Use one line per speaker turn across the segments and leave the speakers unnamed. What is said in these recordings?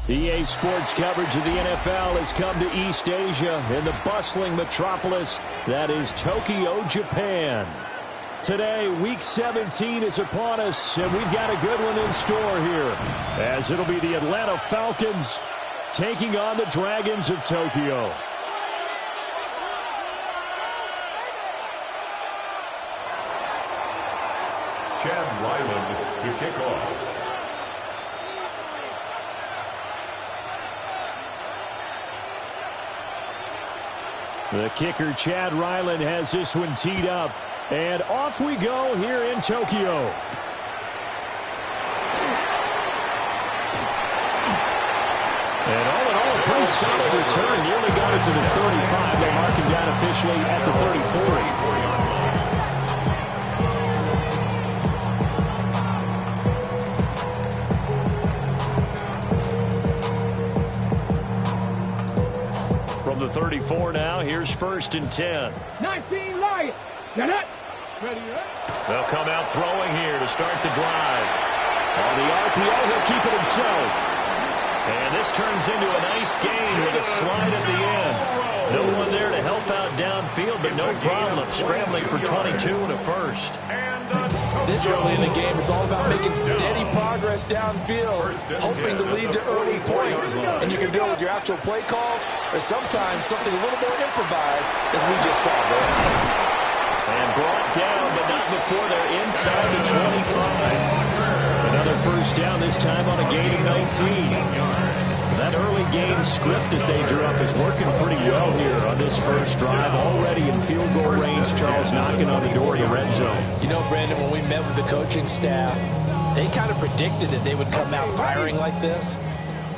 EA Sports coverage of the NFL has come to East Asia in the bustling metropolis that is Tokyo, Japan. Today, Week 17 is upon us, and we've got a good one in store here, as it'll be the Atlanta Falcons taking on the Dragons of Tokyo.
Chad Ryland to kick off.
The kicker, Chad Ryland, has this one teed up. And off we go here in Tokyo. And all in all, a pretty solid return. Nearly got it to the 35. They'll mark him down officially at the 34. From the 34 now, here's 1st and 10.
19 Lions. Get it. Ready,
They'll come out throwing here to start the drive. On the RPO, he'll keep it himself. And this turns into a nice gain with a slide at the end. No one there to help out downfield, but no problem scrambling for 22 and a first.
This early in the game, it's all about making steady progress downfield, hoping to lead to early points. And you can do it with your actual play calls, or sometimes something a little more improvised, as we just saw there.
And brought down, but not before they're inside the 25. Another first down, this time on a gain of 19. That early game script that they drew up is working pretty well here on this first drive. Already in field goal range, Charles, knocking on the door of the red zone.
You know, Brandon, when we met with the coaching staff, they kind of predicted that they would come out firing like this.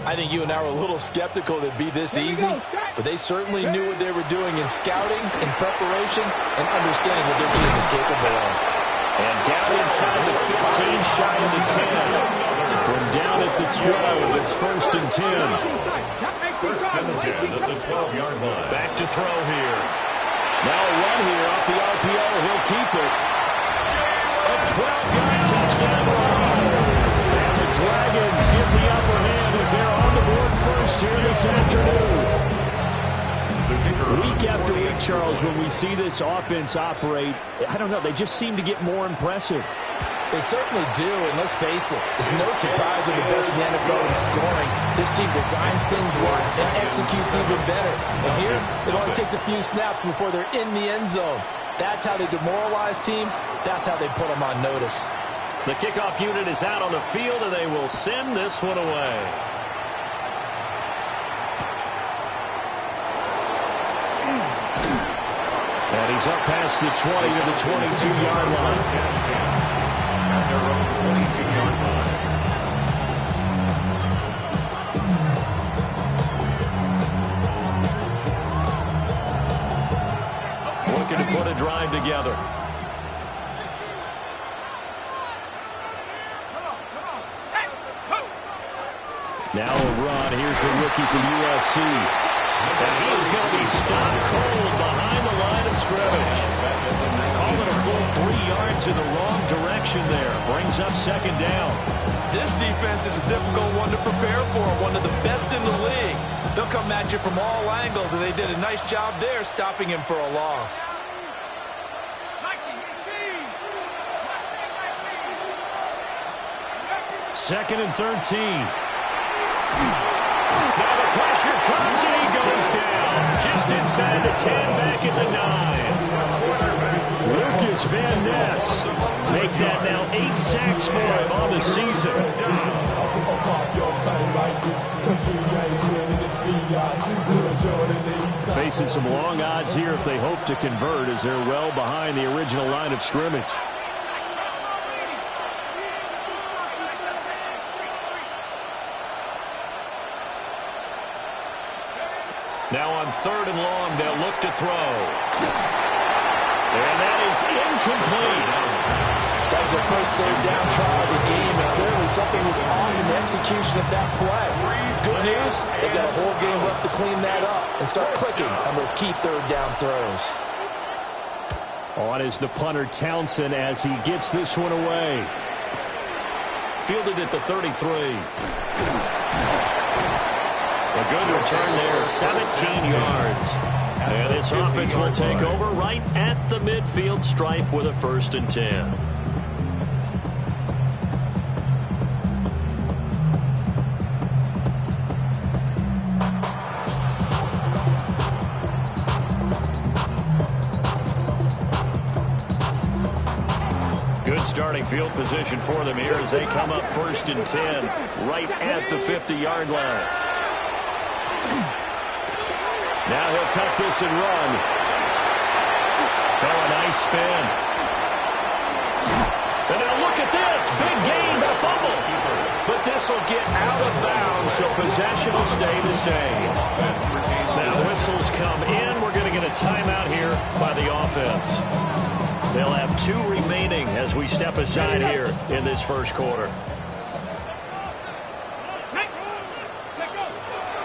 I think you and I were a little skeptical that it'd be this easy, but they certainly knew what they were doing in scouting, in preparation, and understanding what their team is capable of.
And down inside the 15, shy of the 10. From down at the 12, it's 1st and 10.
1st and 10 at the 12-yard line.
Back to throw here. Now a run here off the RPO. He'll keep it. A 12-yard touchdown run. And the Dragons get the upper hand as they're on the board first here this afternoon. Week after week, Charles, when we see this offense operate, I don't know, they just seem to get more impressive.
They certainly do, and let's face it, it's no surprise they're the best in the NFL in scoring. This team designs things well and executes even better. And here, it only takes a few snaps before they're in the end zone. That's how they demoralize teams. That's how they put them on notice.
The kickoff unit is out on the field, and they will send this one away. And he's up past the 20 to the 22-yard line.
At their own 22-yard line.
Looking to put a drive together. Now a run. Here's the rookie from USC. And he is going to be stopped cold behind the line of scrimmage. Call it a full 3 yards in the wrong direction there. Brings up 2nd down.
This defense is a difficult one to prepare for, one of the best in the league. They'll come at you from all angles, and they did a nice job there stopping him for a loss.
Second and 13. Now the pressure comes, and he goes down. Just inside the 10, back at the 9. Lucas Van Ness. Make that now 8 sacks for him on the season. Facing some long odds here if they hope to convert, as they're well behind the original line of scrimmage. Now on 3rd and long, they'll look to throw. And that is incomplete.
That was their first 3rd down try of the game, and clearly something was off in the execution of that play. Good news, they've got a whole game left to clean that up and start clicking on those key 3rd down throws.
On is the punter Townsend as he gets this one away. Fielded at the 33. A good return there, 17 yards. And this offense will take over right at the midfield stripe with a 1st and 10. Good starting field position for them here as they come up 1st and 10 right at the 50-yard line. Now he'll tuck this and run. Oh, a nice spin. And now look at this. Big gain, but a fumble. But this will get out of bounds, so possession will stay the same. Now whistles come in. We're going to get a timeout here by the offense. They'll have 2 remaining as we step aside here in this 1st quarter.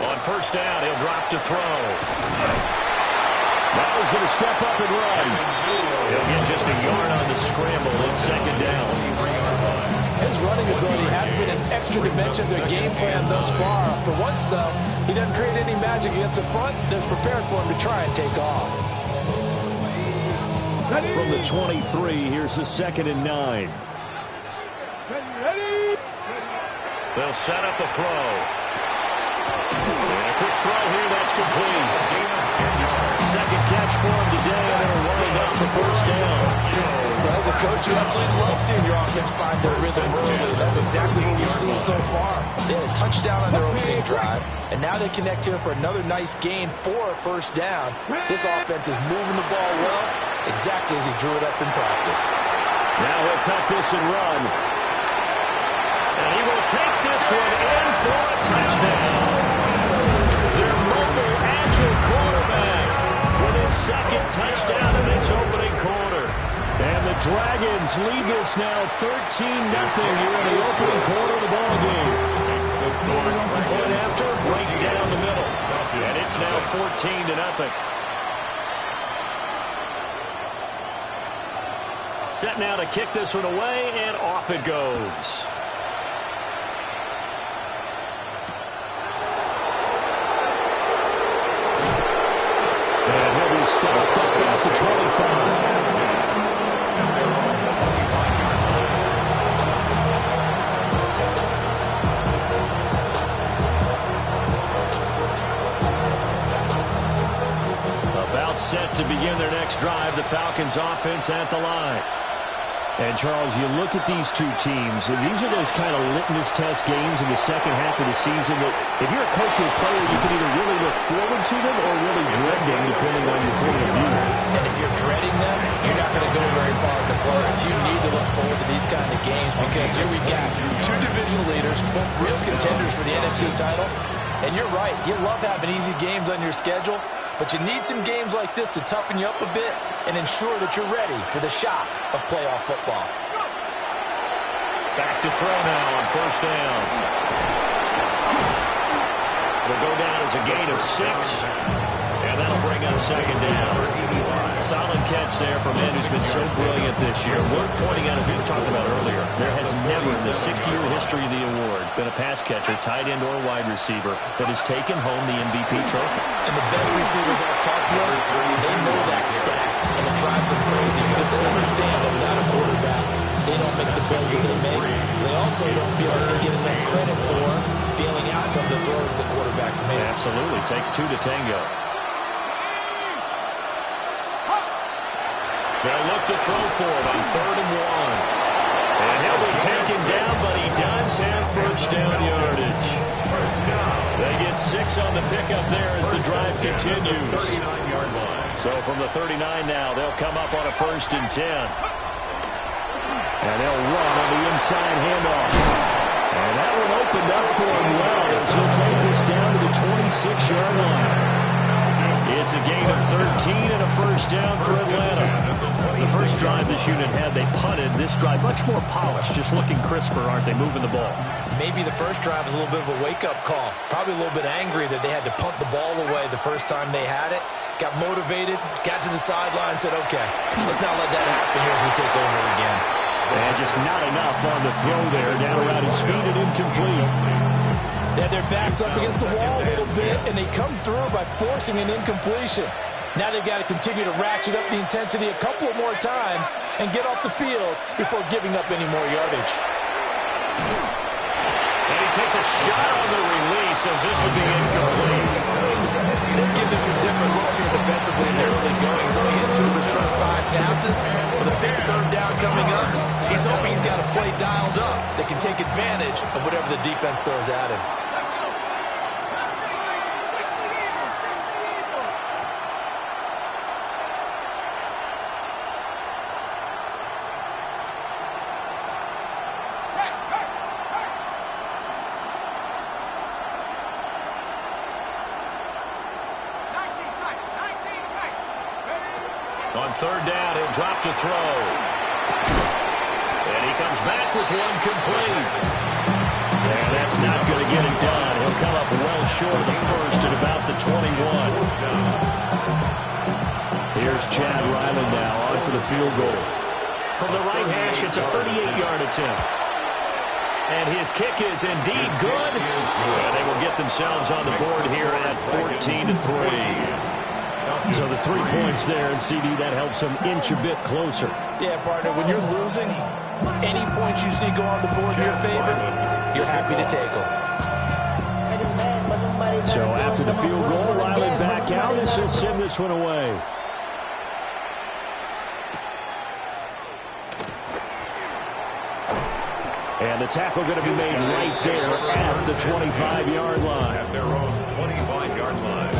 On 1st down, he'll drop to throw. Now he's going to step up and run. He'll get just a yard on the scramble. It's 2nd down.
His running ability has been an extra dimension to the game plan thus far. For once, though, he doesn't create any magic against the front that's prepared for him to try and take off.
From the 23, here's the 2nd and 9. They'll set up a throw. And a quick throw here, that's complete. 2nd catch for him today, and it'll wind up the 1st down.
Well, as a coach, you absolutely love seeing your offense find their rhythm early. That's exactly what we've seen so far. They had a touchdown on their opening drive, and now they connect here for another nice gain for a 1st down. This offense is moving the ball well, exactly as he drew it up in practice.
Now he'll tuck this and run. And he will take this one in for a touchdown. Their mobile, agile quarterback with his 2nd touchdown in this opening quarter. And the Dragons lead this now 13-0 here in the opening quarter of the ballgame. Point after, right down the middle. And it's now 14-0. Set now to kick this one away, and off it goes. And he'll be stopped up at the 25. About set to begin their next drive, the Falcons offense at the line. And, Charles, you look at these 2 teams, and these are those kind of litmus test games in the 2nd half of the season that if you're a coach or a player, you can either really look forward to them or really dread them, depending on your point of view.
And if you're dreading them, you're not going to go very far in the playoffs. You need to look forward to these kind of games because here we got 2 division leaders, both real contenders for the NFC title. And you're right, you love having easy games on your schedule, but you need some games like this to toughen you up a bit and ensure that you're ready for the shock of playoff football.
Back to throw now on 1st down. It'll go down as a gain of 6, and that'll bring up 2nd down. Solid catch there for a man who's been so brilliant this year. Worth pointing out, as we were talking about earlier, there has never in the 60-year history of the award been a pass catcher, tight end, or wide receiver that has taken home the MVP trophy.
And the best receivers I've talked to, they know that stat, and it drives them crazy because they understand that without a quarterback, they don't make the plays that they make. They also don't feel like they get enough credit for bailing out some of the throws the quarterbacks make.
Absolutely. Takes 2 to tango. They'll look to throw for it on 3rd and 1. And he'll be taken down, but he does have 1st down yardage. They get 6 on the pickup there as the drive continues. So from the 39 now, they'll come up on a 1st and 10. And they'll run on the inside handoff. And that one opened up for him well as he'll take this down to the 26-yard line. It's a gain of 13 and a 1st down for Atlanta. The first drive this unit had, they punted. This drive, much more polished, just looking crisper, aren't they, moving the ball?
Maybe the first drive was a little bit of a wake-up call. Probably a little bit angry that they had to punt the ball away the first time they had it. Got motivated, got to the sideline, said, okay, let's not let that happen here as we take over again.
And just not enough on the throw there. Down around his feet and incomplete.
They had their backs up against the wall a little bit, and they come through by forcing an incompletion. Now they've got to continue to ratchet up the intensity a couple of more times and get off the field before giving up any more yardage.
And he takes a shot on the release as this would be incomplete.
They're giving some different looks here defensively in the early going. He's only hit 2 of his first 5 passes. With a big third down coming up, he's hoping he's got a play dialed up that can take advantage of whatever the defense throws at him.
On third down, he'll drop to throw. And he comes back with one complete. And that's not going to get it done. He'll come up well short of the first at about the 21. Here's Chad Ryland now on for the field goal. From the right hash, it's a 38-yard attempt. And his kick is indeed good. And they will get themselves on the board here at 14-3. So the 3 points there, and CD, that helps them inch a bit closer.
Yeah, partner, when you're losing, any points you see go on the board in your favor, you're happy to take them.
So after the field goal, Riley back out. This will send this one away. And the tackle going to be made right there at the 25-yard line.
At their own 25-yard line.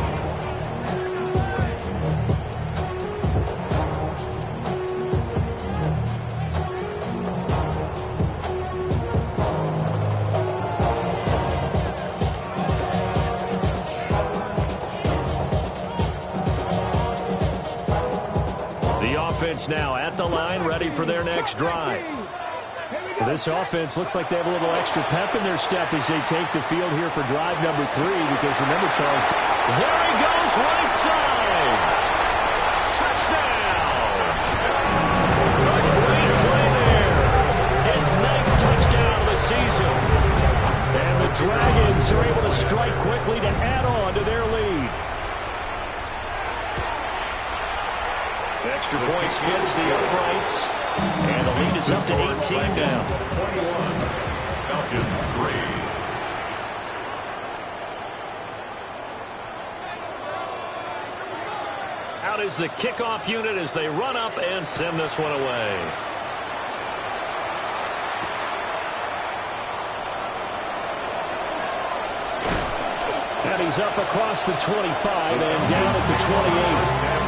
Offense now at the line, ready for their next drive. Well, this offense looks like they have a little extra pep in their step as they take the field here for drive number 3, because remember, Charles, there he goes, right side. Touchdown. A great play there. His 9th touchdown of the season. And the Dragons are able to strike quickly to add on to their lead. Extra point splits the uprights, and the lead is up to 18 now.
Falcons 3.
Out is the kickoff unit as they run up and send this one away. And he's up across the 25 and down at the 28.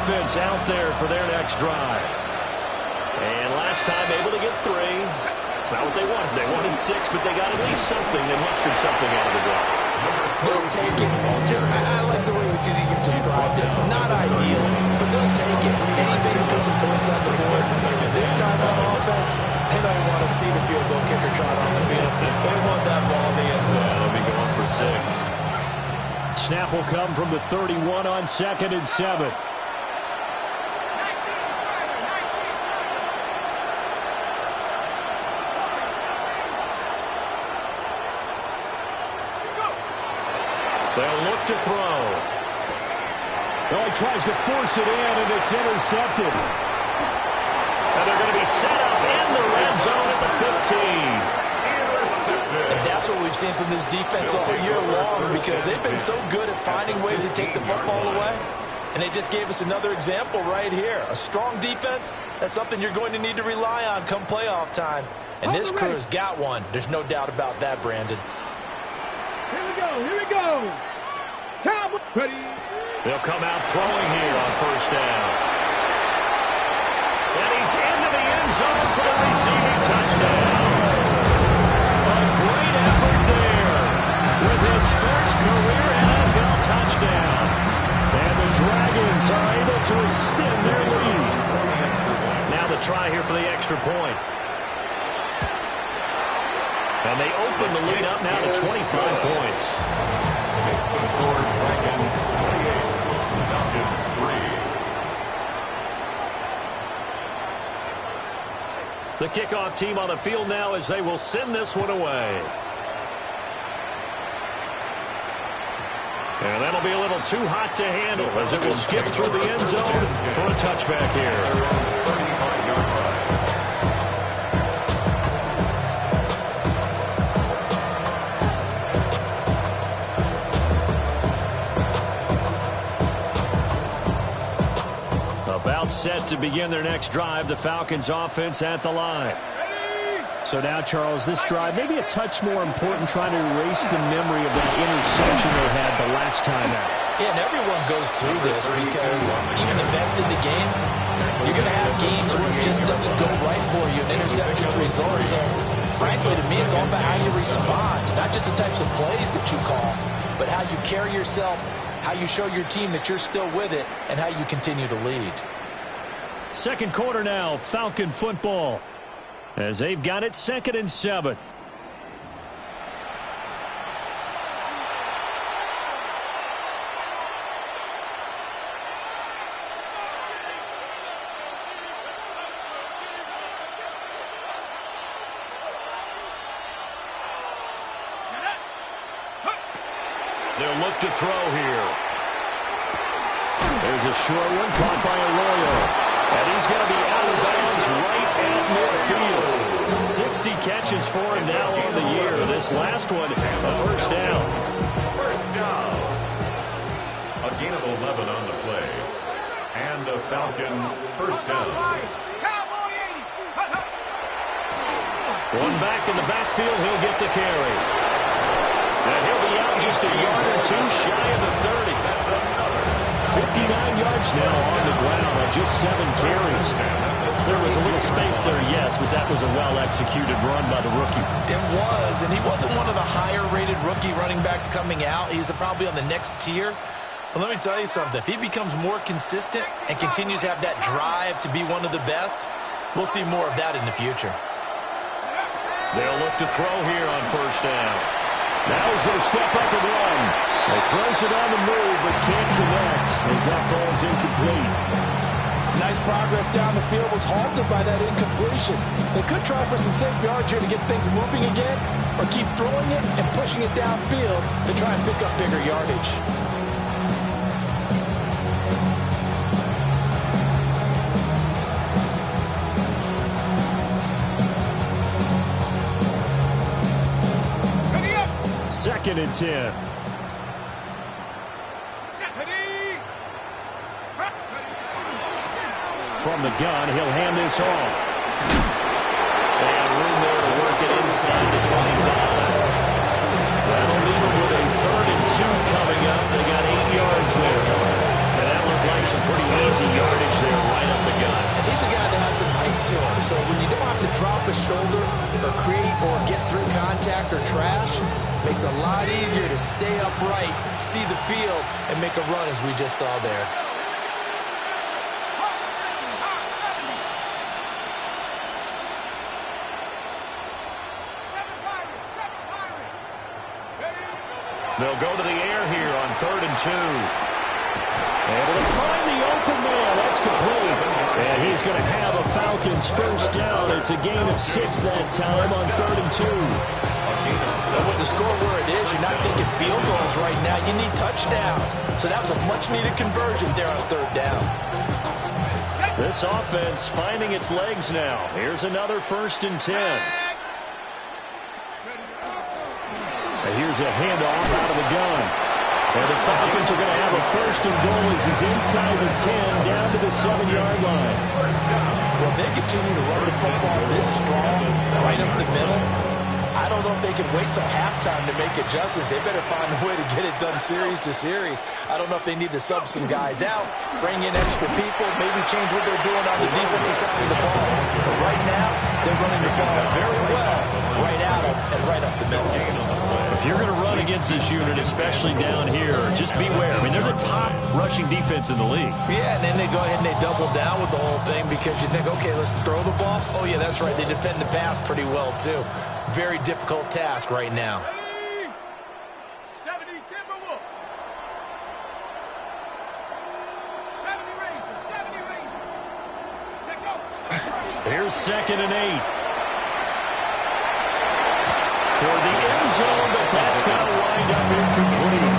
Offense out there for their next drive. And last time able to get 3. It's not what they wanted. They wanted 6, but they got at least something. They mustered something out of the drive.
They'll take it. I like the way you've described it. Not ideal, but they'll take it. Anything to put some points on the board. And this time on offense, they don't want to see the field goal kicker trot on the field. They want that ball in the end zone.
They'll be going for 6. Snap will come from the 31 on 2nd and 7. They'll look to throw. Oh, he tries to force it in, and it's intercepted. And they're going to be set up in the red zone at the 15.
And that's what we've seen from this defense all year long, because they've been so good at finding ways to take the football away. And they just gave us another example right here. A strong defense, that's something you're going to need to rely on come playoff time. And this crew has got one. There's no doubt about that, Brandon.
Here we go. Ready.
They'll come out throwing here on first down. And he's into the end zone for the receiving touchdown. A great effort there with his first career NFL touchdown. And the Dragons are able to extend their lead. Now the try here for the extra point. And they open the lead up now to 25 points.
Makes the score Dragons 28, Falcons 3.
The kickoff team on the field now as they will send this one away. And that'll be a little too hot to handle as it will skip through the end zone for a touchback here. About set to begin their next drive, the Falcons offense at the line.
So now, Charles, this drive maybe a touch more important, trying to erase the memory of that interception they had the last time out.
Yeah, and everyone goes through this because even the best in the game, you're going to have games where it just doesn't go right for you, and interceptions result. So, frankly, to me, it's all about how you respond, not just the types of plays that you call, but how you carry yourself, how you show your team that you're still with it, and how you continue to lead.
Second quarter now, Falcon football, as they've got it 2nd and 7. They'll look to throw here. There's a short one caught by Arroyo. And he's going to be out of bounds right at midfield. 60 catches for him now on the year. This last one, a first down.
First down. A gain of 11 on the play. And a Falcon first down.
One back in the backfield, he'll get the carry. And he'll be out just a yard or two shy of the 30. That's another. 59 yards now on the ground on just 7 carries. There was a little space there, yes, but that was a well-executed run by the rookie.
It was, and he wasn't one of the higher-rated rookie running backs coming out. He's probably on the next tier. But let me tell you something. If he becomes more consistent and continues to have that drive to be one of the best, we'll see more of that in the future.
They'll look to throw here on first down. Now he's going to step up and run. He throws it on the move, but can't connect as that falls incomplete.
Nice progress down the field, was halted by that incompletion. They could try for some safe yards here to get things moving again, or keep throwing it and pushing it downfield to try and pick up bigger yardage.
Second and 10. From the gun, he'll hand this off. And room there to work it inside the 25. That'll leave him with a 3rd and 2 coming up. They got 8 yards there. And that looked like some pretty easy yardage there right up the gut.
And he's a guy that has some height to him. So when you don't have to drop a shoulder or create or get through contact or trash, makes it a lot easier to stay upright, see the field, and make a run as we just saw there.
They'll go to the air here on 3rd and 2. Able to find the open man. That's complete. And he's going to have a Falcons first down. It's a gain of 6 that time on 3rd and 2.
So with the score where it is, you're not thinking field goals right now. You need touchdowns. So that was a much-needed conversion there on 3rd down.
This offense finding its legs now. Here's another 1st and 10. And here's a handoff out of the gun. And the Falcons are going to have a 1st and goal as he's inside the 10, down to the 7-yard line.
Well, if they continue to run the football this strong, right up the middle, I don't know if they can wait till halftime to make adjustments. They better find a way to get it done series to series. I don't know if they need to sub some guys out, bring in extra people, maybe change what they're doing on the defensive side of the ball. But right now, they're running the ball very well, right at them and right up the middle.
If you're going to run against this unit, especially down here, just beware. I mean, they're the top rushing defense in the league.
Yeah, and then they go ahead and they double down with the whole thing because you think, okay, let's throw the ball. Oh, yeah, that's right. They defend the pass pretty well, too. Very difficult task right now.
70 Timberwolves. 70 Rangers. 70 Rangers. Check out.
Here's 2nd and 8. toward the end zone, but that's going to wind up incomplete.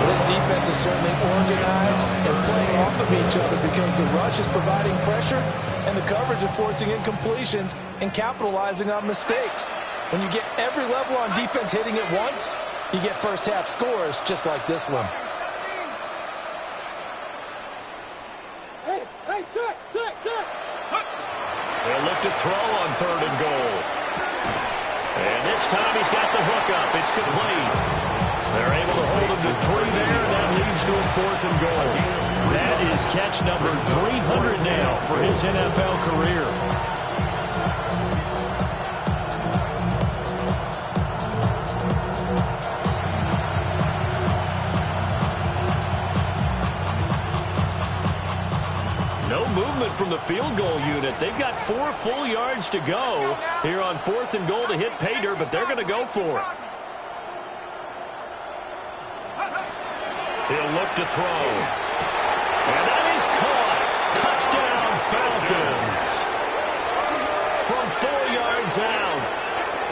Well, this defense is certainly organized and playing off of each other because the rush is providing pressure and the coverage is forcing incompletions and capitalizing on mistakes. When you get every level on defense hitting at once, you get first half scores just like this one.
Hey, check.
They'll look to throw on 3rd and goal. And this time he's got the hook up. It's complete. They're able to hold him to 3 there, and that leads to a 4th and goal. That is catch number 300 now for his NFL career. No movement from the field goal unit. They've got 4 full yards to go here on 4th and goal to hit pay dirt, but they're going to go for it. He'll look to throw. And that is caught. Touchdown, Falcons. From 4 yards out.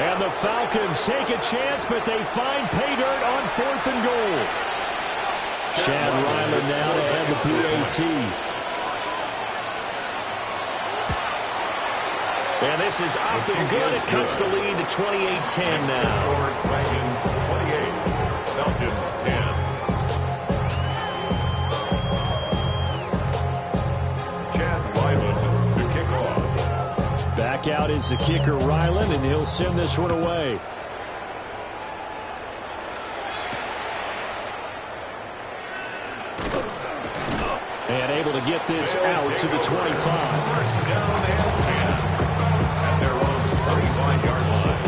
And the Falcons take a chance, but they find pay dirt on 4th and goal. Chad Ryland now to head the PAT. And this is up and good. It cuts the lead to 28-10 now.
Dragons 28, Falcons 10. Chad Ryland to kick off.
Back out is the kicker, Ryland, and he'll send this one away. And able to get this out to the 25.
First down and 10. At their own 35-yard line.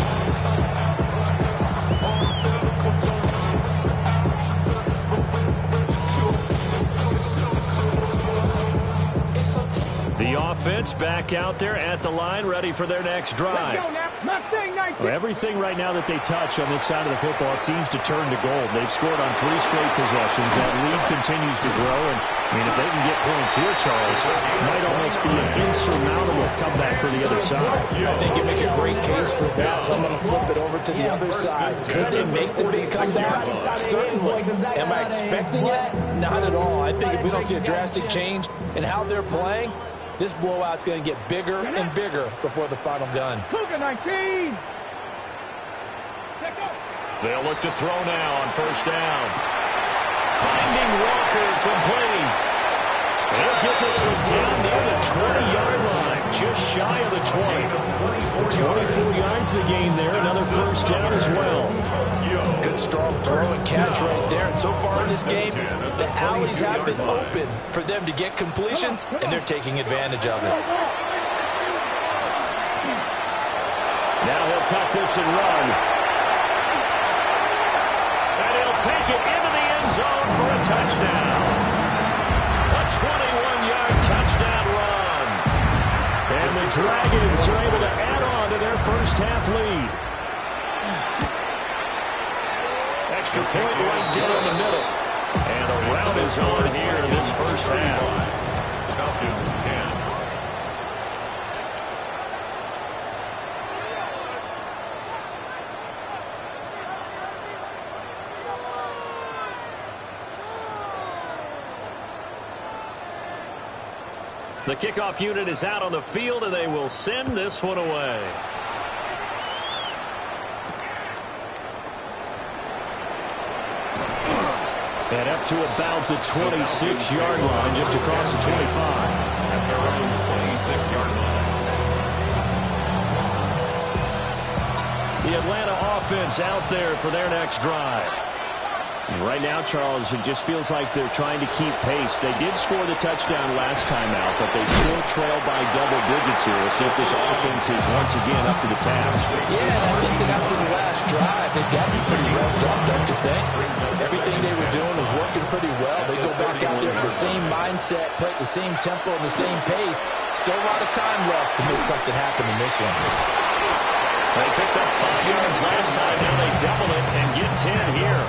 The offense back out there at the line, ready for their next drive. Well, everything right now that they touch on this side of the football, it seems to turn to gold. They've scored on 3 straight possessions. That lead continues to grow. And, I mean, if they can get points here, Charles, it might almost be an insurmountable comeback for the other side.
I think you make a great case for that, so I'm going to flip it over to the other side. Could they make the big comeback? Certainly. Am I expecting it? Not at all. I think if we don't see a drastic change in how they're playing, this blowout's going to get bigger and bigger before the final gun.
Cougar 19.
They'll look to throw now on 1st down. Finding Walker complete. They'll get this one down near the 20-yard line, just shy of the 20. 24 yards to gain there, another 1st down as well.
Good strong throw and catch right there. And so far in this game, the alleys have been open for them to get completions, and they're taking advantage of it.
Now he'll tuck this and run. And he'll take it into the end zone for a touchdown. A 21-yard touchdown run. And the Dragons are able to add on to their first half lead. Extra point right down the middle. And a rout is on here in this first half.
Falcons 10.
The kickoff unit is out on the field, and they will send this one away. And up to about the 26-yard line, just across the 25.
At their own 26-yard line.
The Atlanta offense out there for their next drive.
And right now, Charles, it just feels like they're trying to keep pace. They did score the touchdown last time out, but they still trail by double digits here. We'll see if this offense is once again up to the task.
Yeah, and I think that after the last drive, they got to be pretty revved up, don't you think? Everything they were doing was working pretty well. They go back out there with the same mindset, play at the same tempo and the same pace. Still a lot of time left to make something happen in this one.
They picked up 5 yards last time. Now they double it and get 10 here.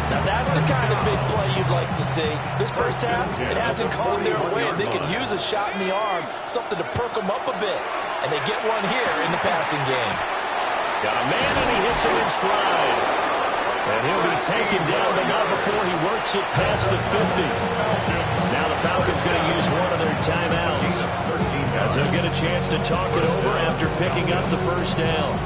Now that's the kind of big play you'd like to see. This first half, it hasn't gone their way, and they could use a shot in the arm, something to perk them up a bit. And they get one here in the passing game.
Got a man, and he hits him in stride. And he'll be taken down, but not before he works it past the 50. Now the Falcons going to use one of their timeouts, as they'll get a chance to talk it over after picking up the first down.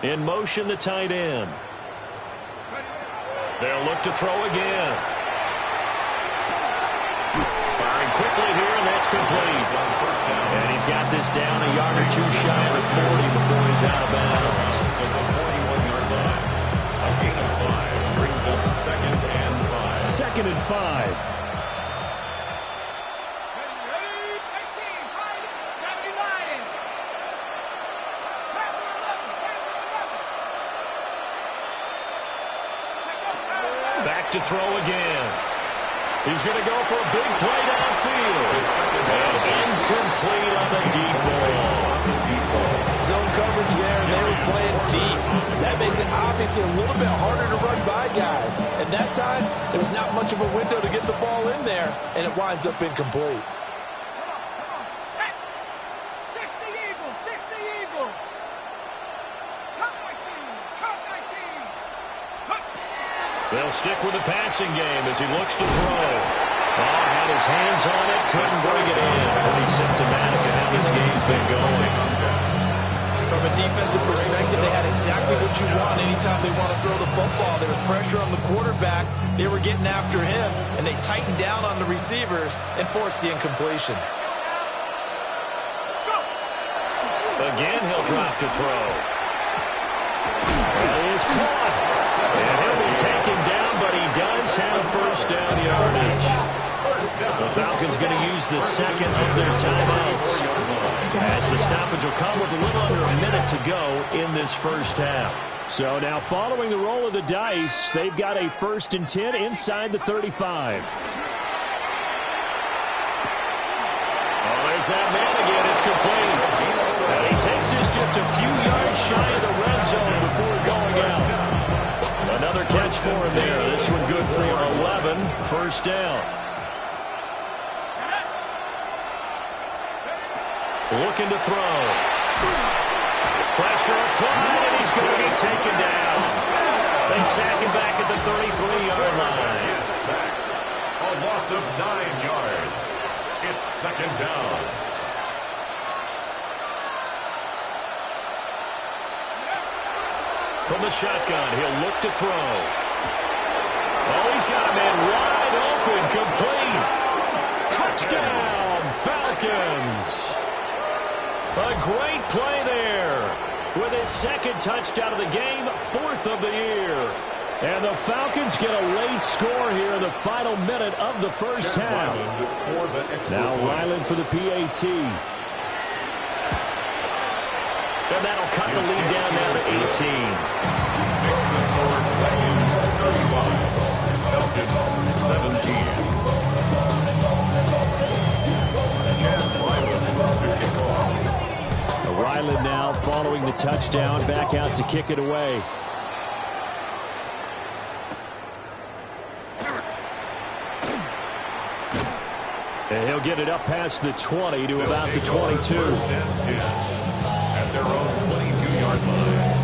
In motion, the tight end. They'll look to throw again. Firing quickly here, and that's complete. And he's got this down a yard or two shy of the 40 before he's out of bounds.
So the 41-yard line. A gain of 5 brings up 2nd and 5.
2nd and 5. Back to throw again. He's going to go for a big play downfield. And incomplete on the deep ball.
Zone coverage there, and they were playing deep. That makes it obviously a little bit harder to run by guys. And that time, there's not much of a window to get the ball in there, and it winds up incomplete.
They'll stick with the passing game as he looks to throw. Oh, had his hands on it, couldn't bring it in. Pretty symptomatic of how this game's been going.
From a defensive perspective, they had exactly what you want anytime they want to throw the football. There was pressure on the quarterback. They were getting after him, and they tightened down on the receivers and forced the incompletion.
Again, he'll drop to throw. That is caught. And he'll be taken down, but he does have first down yardage. The Falcons going to use the second of their timeouts, as the stoppage will come with a little under a minute to go in this first half. So now following the roll of the dice, they've got a 1st and 10 inside the 35. Oh, there's that man again. It's complete. And he takes this just a few yards shy of the red zone before going out. Another catch for him there. This one good for 11. First down. Looking to throw. Pressure applied, and he's going to be taken down. They sack him back at the 33-yard line.
A loss of 9 yards. It's 2nd down.
From the shotgun, he'll look to throw. Oh, he's got a man wide open, complete. Touchdown, Falcons. A great play there. With his 2nd touchdown of the game, 4th of the year. And the Falcons get a late score here in the final minute of the first half. Now Ryland for the PAT. And that'll cut the lead down now to 18.
Makes the score Falcons 17. To kick off.
Ryland now following the touchdown, back out to kick it away. And he'll get it up past the 20 to about the 22.
At their own 22-yard line.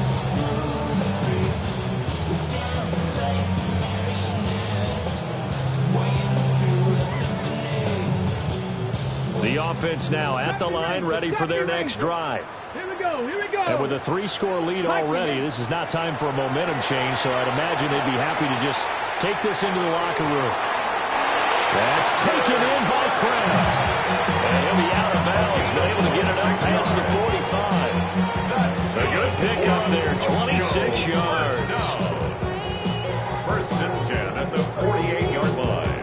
The offense now at the line, ready for their next drive.
Here we go, here we go.
And with a 3-score lead already, this is not time for a momentum change, so I'd imagine they'd be happy to just take this into the locker room. That's taken in by Kraft. And he'll be out of bounds, but able to get it up past the 45. A good pickup there, 26 yards.
1st and 10 at the 48-yard line.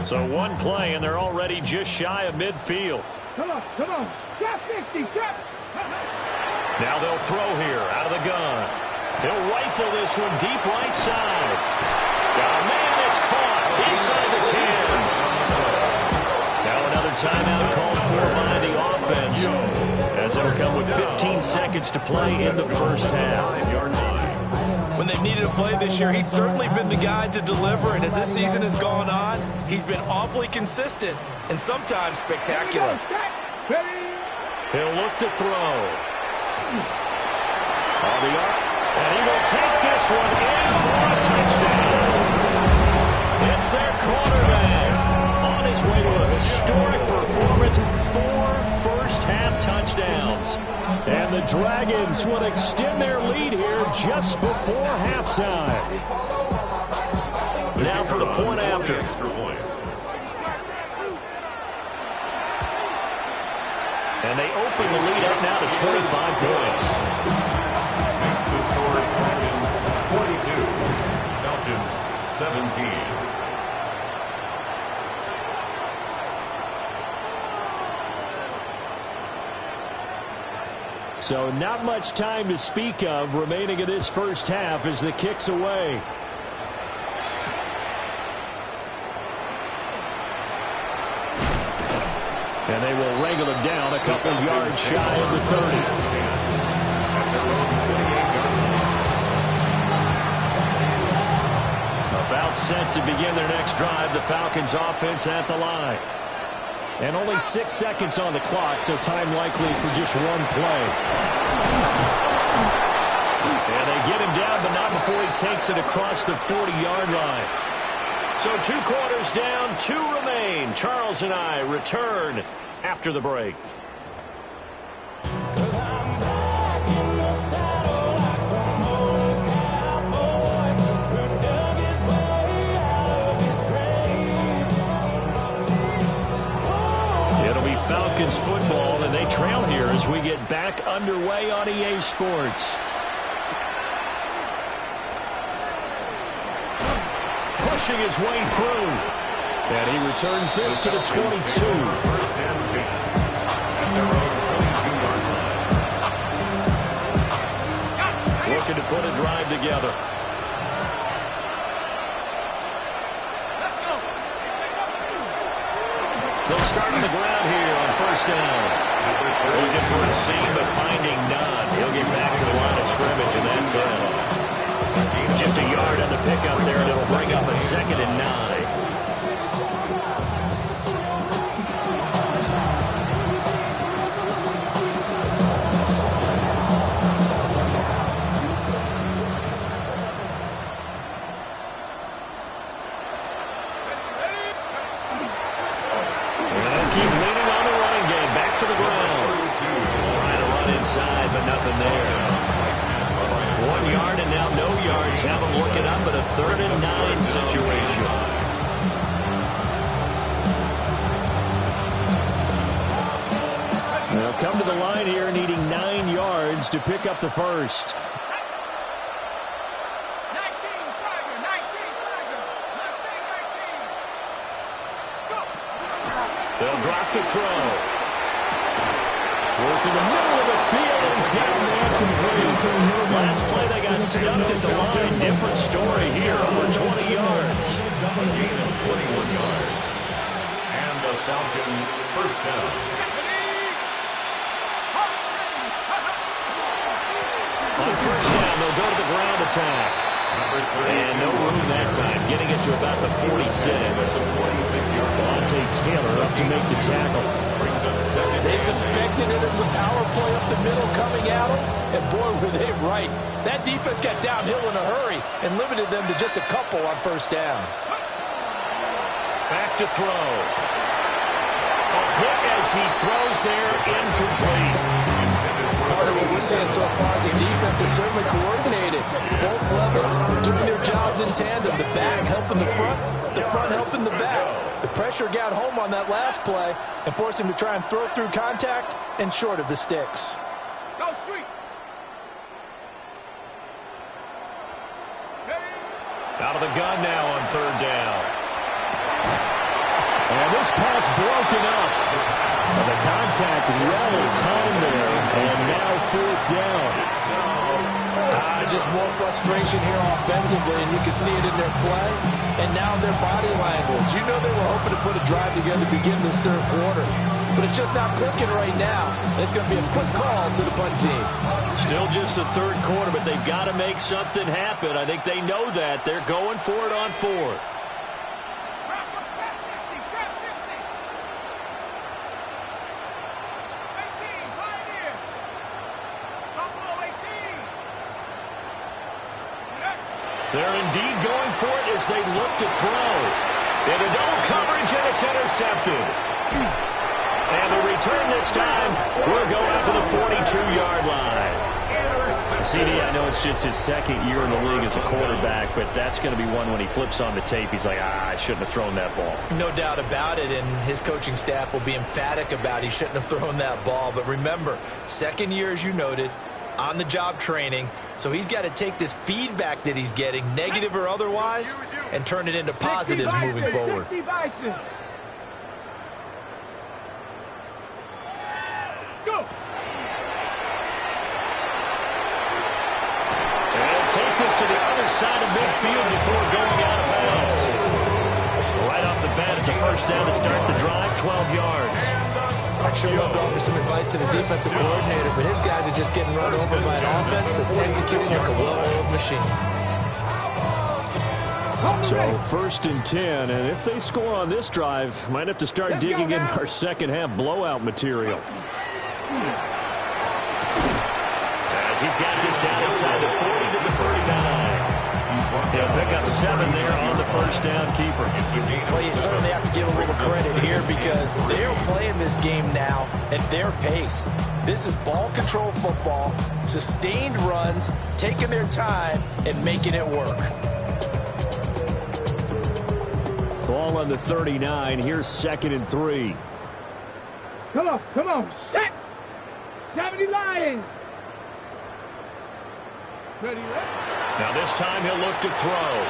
So one play, and they're already just shy of midfield.
Come on, come on. Drop 50, drop.
Now they'll throw here out of the gun. He'll rifle this one deep right side. Oh, man, it's caught inside the 10. Now another timeout called for by the offense, as it'll come with 15 seconds to play in the first half.
When they've needed a play this year, he's certainly been the guy to deliver, and as this season has gone on, he's been awfully consistent and sometimes spectacular.
He'll look to throw. On the arc, and he will take this one in for a touchdown. It's their quarterback on his way to a historic performance, 4 first-half touchdowns. And the Dragons will extend their lead here just before halftime. Now for the point after. And they open the lead up now to 25 points.
The score, Dragons 42, Falcons 17.
So not much time to speak of remaining in this first half as the kick's away. And they will wrangle him down a couple yards shy of the 30. About set to begin their next drive, the Falcons offense at the line. And only 6 seconds on the clock, so time likely for just one play. And they get him down, but not before he takes it across the 40-yard line. So 2 quarters down, 2 remain. Charles and I return after the break. Falcons football, and they trail here as we get back underway on EA Sports. Pushing his way through. And he returns this to the 22.
First and 10 at their own 22-yard line.
Looking to put a drive together. They'll start on the ground here on first down. Looking for a seam, but finding none. He'll get back to the line of scrimmage, and that's it. Just a yard on the pickup there, and it'll bring up a 2nd and 9. But nothing there. 1 yard and now no yards. Have them looking up at a 3rd and 9 situation. They'll come to the line here needing 9 yards to pick up the first.
19, Tiger, 19, Tiger. Mustang 19. Go.
They'll drop the throw. Work in the middle of the field, and he's got man complete. Last play, they got stumped at the line. Different story here, over 20 yards.
A gain of 21 yards. And the Falcon first down.
On first down, they'll go to the ground attack. And no room that time, getting it to about the 46. Monte Taylor up to make the tackle.
They suspected it as a power play up the middle coming at them, and boy, were they right. That defense got downhill in a hurry and limited them to just a couple on first down.
Back to throw. A hit as he throws there, incomplete.
Part of what we're seeing so far is the defense is certainly coordinated. Both levels doing their jobs in tandem. The back helping the front helping the back. The pressure got home on that last play and forced him to try and throw through contact and short of the sticks.
Go street.
Out of the gun now on 3rd down. And this pass broken up. And the contact well timed there. And now fourth down.
Just more frustration here offensively, and you can see it in their play and now their body language. You know they were hoping to put a drive together to begin this third quarter, but it's just not clicking right now. It's going to be a quick call to the punt team.
Still just the third quarter, but they've got to make something happen. I think they know that. They're going for it on fourth. They're indeed going for it as they look to throw. Into double coverage, and it's intercepted. And the return this time will go out to the 42-yard line. CD, I know it's just his second year in the league as a quarterback, but that's going to be one when he flips on the tape. He's like, I shouldn't have thrown that ball.
No doubt about it, and his coaching staff will be emphatic about he shouldn't have thrown that ball. But remember, second year, as you noted, on-the-job training, so he's got to take this feedback that he's getting, negative or otherwise, and turn it into positives moving forward.
And
take this to the other side of midfield before going out of bounds. Right off the bat, it's a first down to start the drive, 12 yards.
I'd sure love to offer some advice to the defensive coordinator, but his guys are just getting run over by an offense that's executing like a well-oiled machine.
So first and 10, and if they score on this drive, might have to start digging in our second half blowout material. As he's got this down inside the 40 to the 39. He'll pick up 7 there on the first down keeper.
Well, you certainly have to give a little credit here because they're playing this game now at their pace. This is ball control football, sustained runs, taking their time, and making it work.
Ball on the 39. Here's 2nd and 3.
come on, set. 70 Lions. Ready,
Now this time he'll look to throw.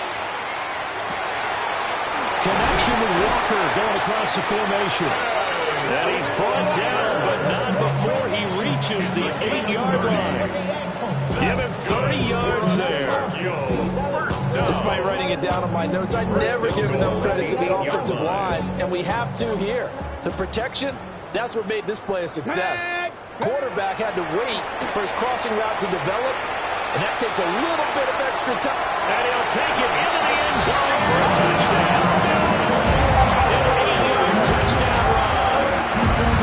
Connection with Walker going across the formation. And he's brought down, but not before he reaches the 8-yard line. Give him 30 yards there.
Despite writing it down on my notes, I never give enough credit to the offensive line, and we have to here. The protection, that's what made this play a success. Quarterback had to wait for his crossing route to develop, and that takes a little bit of extra time.
And he'll take it into the end zone for a touchdown. An 8-yard touchdown run.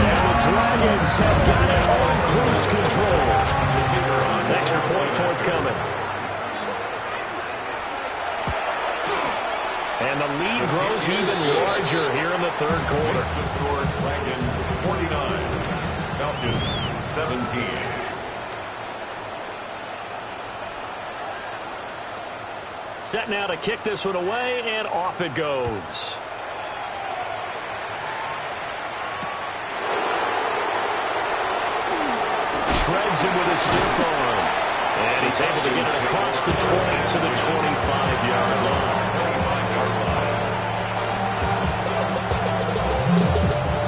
And the Dragons have got it on cruise control. Extra point forthcoming. And the lead grows even larger here in the third quarter.
The score, Dragons 49, Falcons 17.
Set now to kick this one away, and off it goes. Shreds him with a stiff arm. And he's able to get it across the 20 to the 25-yard line.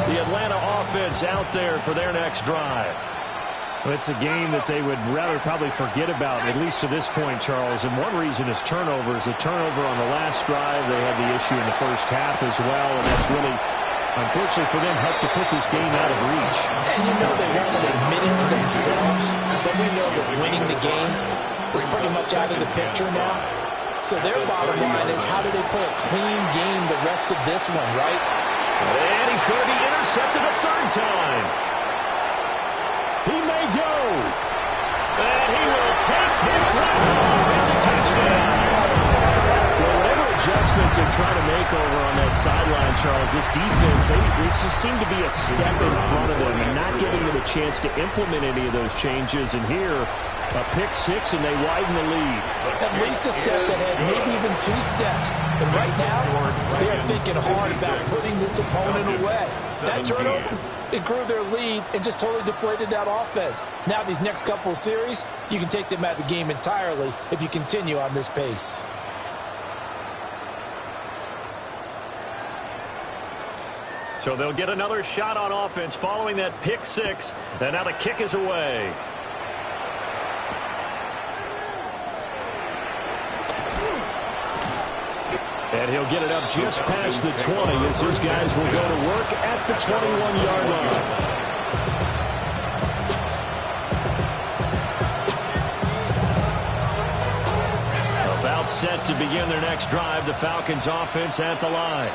The Atlanta offense out there for their next drive. Well, it's a game that they would rather probably forget about, at least to this point, Charles. And one reason is turnovers. A turnover on the last drive. They had the issue in the first half as well, and that's really, unfortunately for them, helped to put this game out of reach.
And you know they won't admit it to themselves, but we know that winning the game is pretty much out of the picture now. So their bottom line is, how do they play a clean game the rest of this one, right?
And he's going to be intercepted a third time. He may go. And he will take this one. It's a touchdown. Well, whatever adjustments they're trying to make over on that sideline, Charles, this defense, they just seem to be a step in front of them and not giving them a chance to implement any of those changes. And here, a pick six, and they widen the lead.
At least a step ahead, maybe even 2 steps. And right now, they are thinking hard about putting this opponent away. That turnover, it grew their lead and just totally deflated that offense. Now these next couple of series, you can take them out of the game entirely if you continue on this pace.
So they'll get another shot on offense following that pick six. And now the kick is away. And he'll get it up just past the 20 as his guys will go to work at the 21-yard line. About set to begin their next drive, the Falcons offense at the line.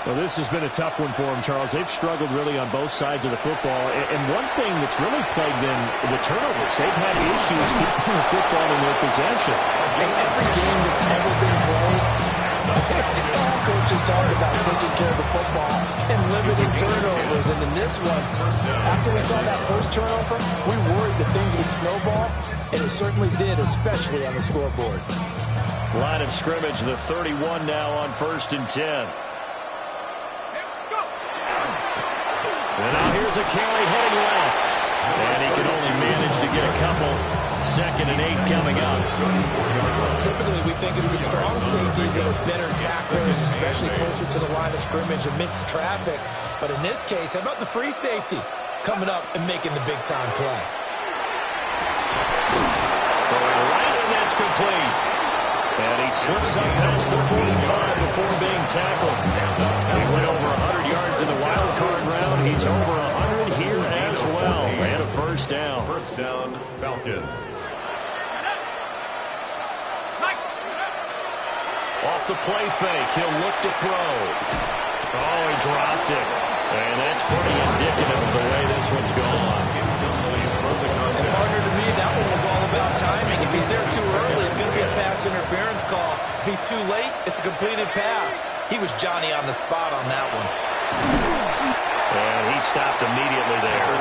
Well, this has been a tough one for them, Charles. They've struggled really on both sides of the football. And one thing that's really plagued them, the turnovers. They've had issues keeping the football in their possession.
In every game that's ever been played, all coaches talk about taking care of the football and limiting turnovers. And in this one, after we saw that first turnover, we worried that things would snowball, and it certainly did, especially on the scoreboard.
Line of scrimmage, the 31 now on 1st and 10. And now here's a carry heading left. And he can only manage to get a couple. 2nd and 8 coming up.
Typically, we think it's the strong safeties that are better tacklers, especially closer to the line of scrimmage amidst traffic. But in this case, how about the free safety coming up and making the big-time play?
Throwing right, and that's complete. And he slips up past the 45 before being tackled. He went over 100 yards in the wild card round. He's over 100 here as well. And a first down.
First down, Falcons.
Off the play fake, he'll look to throw. Oh, he dropped it. And that's pretty indicative of the way this one's gone.
And partner, to me, that one was all about timing. If he's there too early, it's going to be a pass interference call. If he's too late, it's a completed pass. He was Johnny on the spot on that one.
And he stopped immediately there.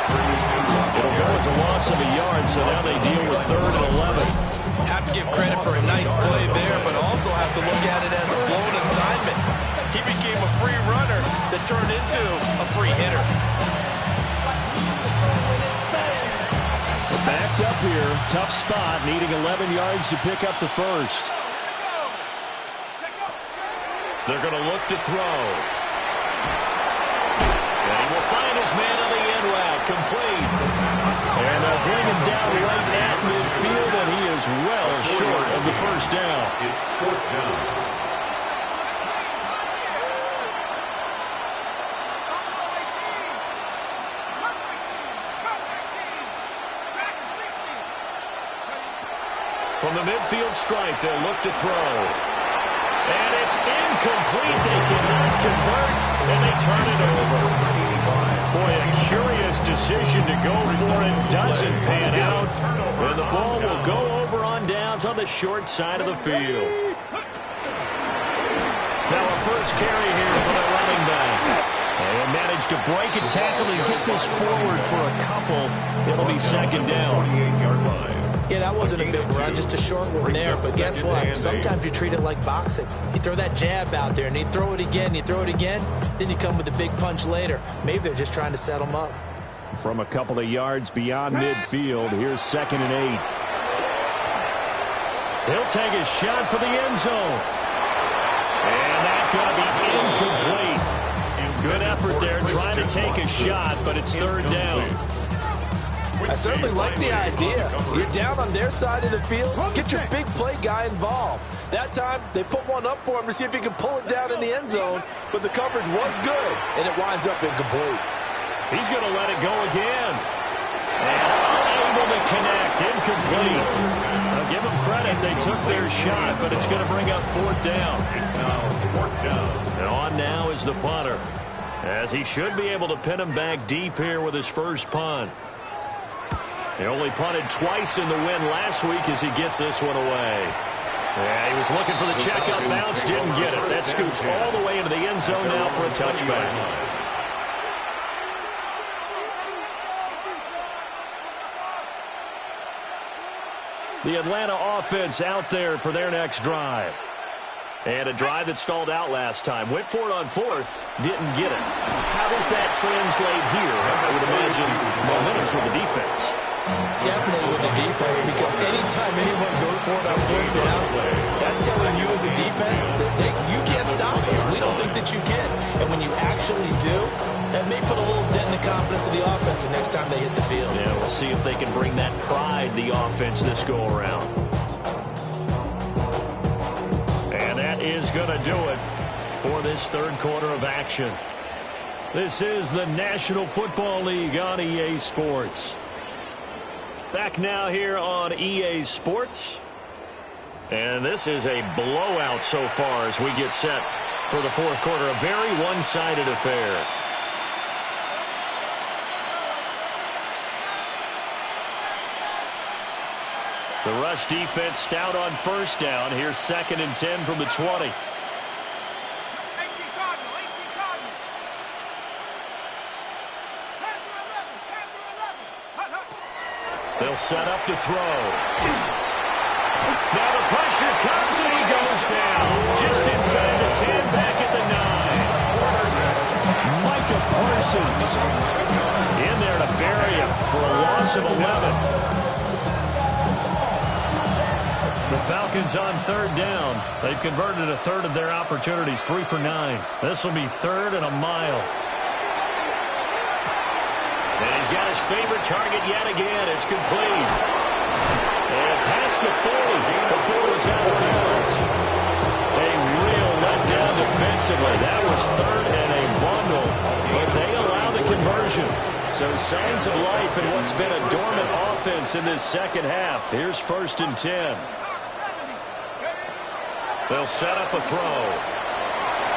It'll go as a loss of a yard, so now they deal with 3rd and 11.
Have to give credit for a nice play there, but also have to look at it as a blown assignment. He became a free runner that turned into a free hitter.
Backed up here, tough spot, needing 11 yards to pick up the first. They're going to look to throw. And he will find his man on the end route, complete. And they'll bring him down right at midfield, and he is well short of the first down.
It's 4th down.
From the midfield stripe, they'll look to throw. And it's incomplete. They cannot convert, and they turn it over. Boy, a curious decision to go for it. Doesn't pan out. And the ball will go over on downs on the short side of the field. Now a first carry here for the running back. And managed to break a tackle and get this forward for a couple. It'll be 2nd down.
48-yard line.
Yeah, that wasn't a big run, just a short one there. But guess what? Sometimes you treat it like boxing. You throw that jab out there, and you throw it again, then you come with a big punch later. Maybe they're just trying to set them up.
From a couple of yards beyond midfield, here's 2nd and 8. He'll take a shot for the end zone. And that's going to be incomplete. Good effort there, trying to take a shot, but it's 3rd down.
I certainly like the idea. You're down on their side of the field. Get your big play guy involved. That time, they put one up for him to see if he can pull it down in the end zone, but the coverage was good, and it winds up incomplete.
He's going to let it go again. And unable to connect. Incomplete. I'll give them credit. They took their shot, but it's going to bring up 4th down.
It's now 4th down.
And on now is the punter, as he should be able to pin him back deep here with his first punt. He only punted twice in the win last week as he gets this one away. Yeah, he was looking for the checkup bounce, didn't get it. That scoots all the way into the end zone now for a touchback. The Atlanta offense out there for their next drive. And a drive that stalled out last time. Went for it on 4th, didn't get it. How does that translate here? I would imagine momentum's with the defense.
Definitely with the defense, because anytime anyone goes for it on third down, that's telling you as a defense that you can't stop us. We don't think that you can. And when you actually do, that may put a little dent in the confidence of the offense the next time they hit the field.
Yeah, we'll see if they can bring that pride, the offense, this go-around.
And that is going to do it for this third quarter of action. This is the National Football League on EA Sports. Back now here on EA Sports. And this is a blowout so far as we get set for the fourth quarter. A very one-sided affair. The rush defense stout on first down. Here's 2nd and 10 from the 20.
18 Cardinal, 18 Cardinal. Panther 11.
They'll set up to throw. Now the pressure comes and he goes down. Just inside the 10, back at the 9. Micah Parsons in there to bury him for a loss of 11. The Falcons on third down. They've converted a third of their opportunities, 3 for 9. This will be 3rd and a mile. And he's got his favorite target yet again. It's complete. And past the 40 before it was out of bounds. A real letdown defensively. That was 3rd and a bundle. But they allow the conversion. So signs of life in what's been a dormant offense in this second half. Here's 1st and 10. They'll set up a throw.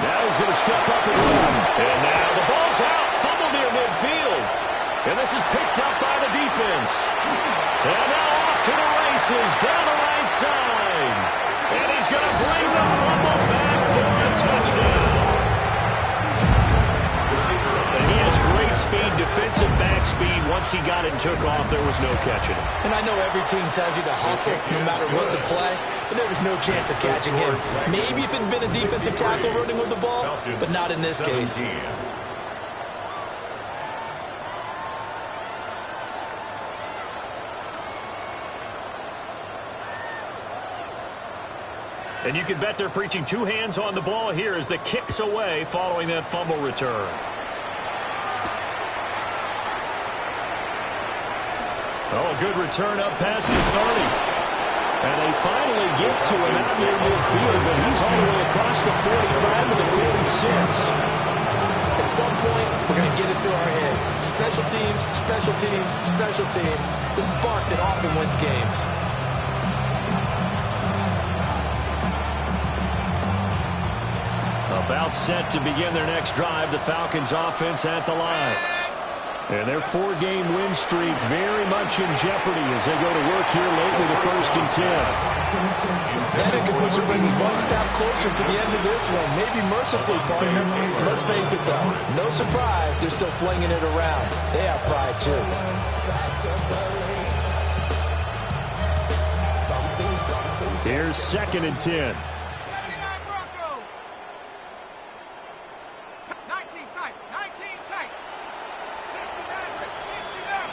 Now he's going to step up and run. And now the ball's out. Fumble near midfield. And this is picked up by the defense. And now off to the races down the right side. And he's going to bring the fumble back for a touchdown. And he has great speed, defensive back speed. Once he got it and took off, there was no catching it.
And I know every team tells you to hustle no matter what the play, but there was no chance of catching him. Maybe if it had been a defensive tackle running with the ball, but not in this case.
And you can bet they're preaching 2 hands on the ball here as the kick's away following that fumble return. Oh, a good return up past the 30. And they finally get to him out near midfield, but he's all the way across the 45 to the 46.
At some point, we're going to get it through our heads. Special teams, special teams, special teams. The spark that often wins games.
About set to begin their next drive, the Falcons offense at the line. And their 4-game win streak very much in jeopardy as they go to work here late with a 1st and 10.
That incompletion brings us one step closer to the end of this one. Maybe mercifully, partner. Let's face it, though. No surprise, they're still flinging it around. They have pride, too.
Here's 2nd and 10.
79 Broncos. 19 tight, 19 tight. 69 Rick, 69.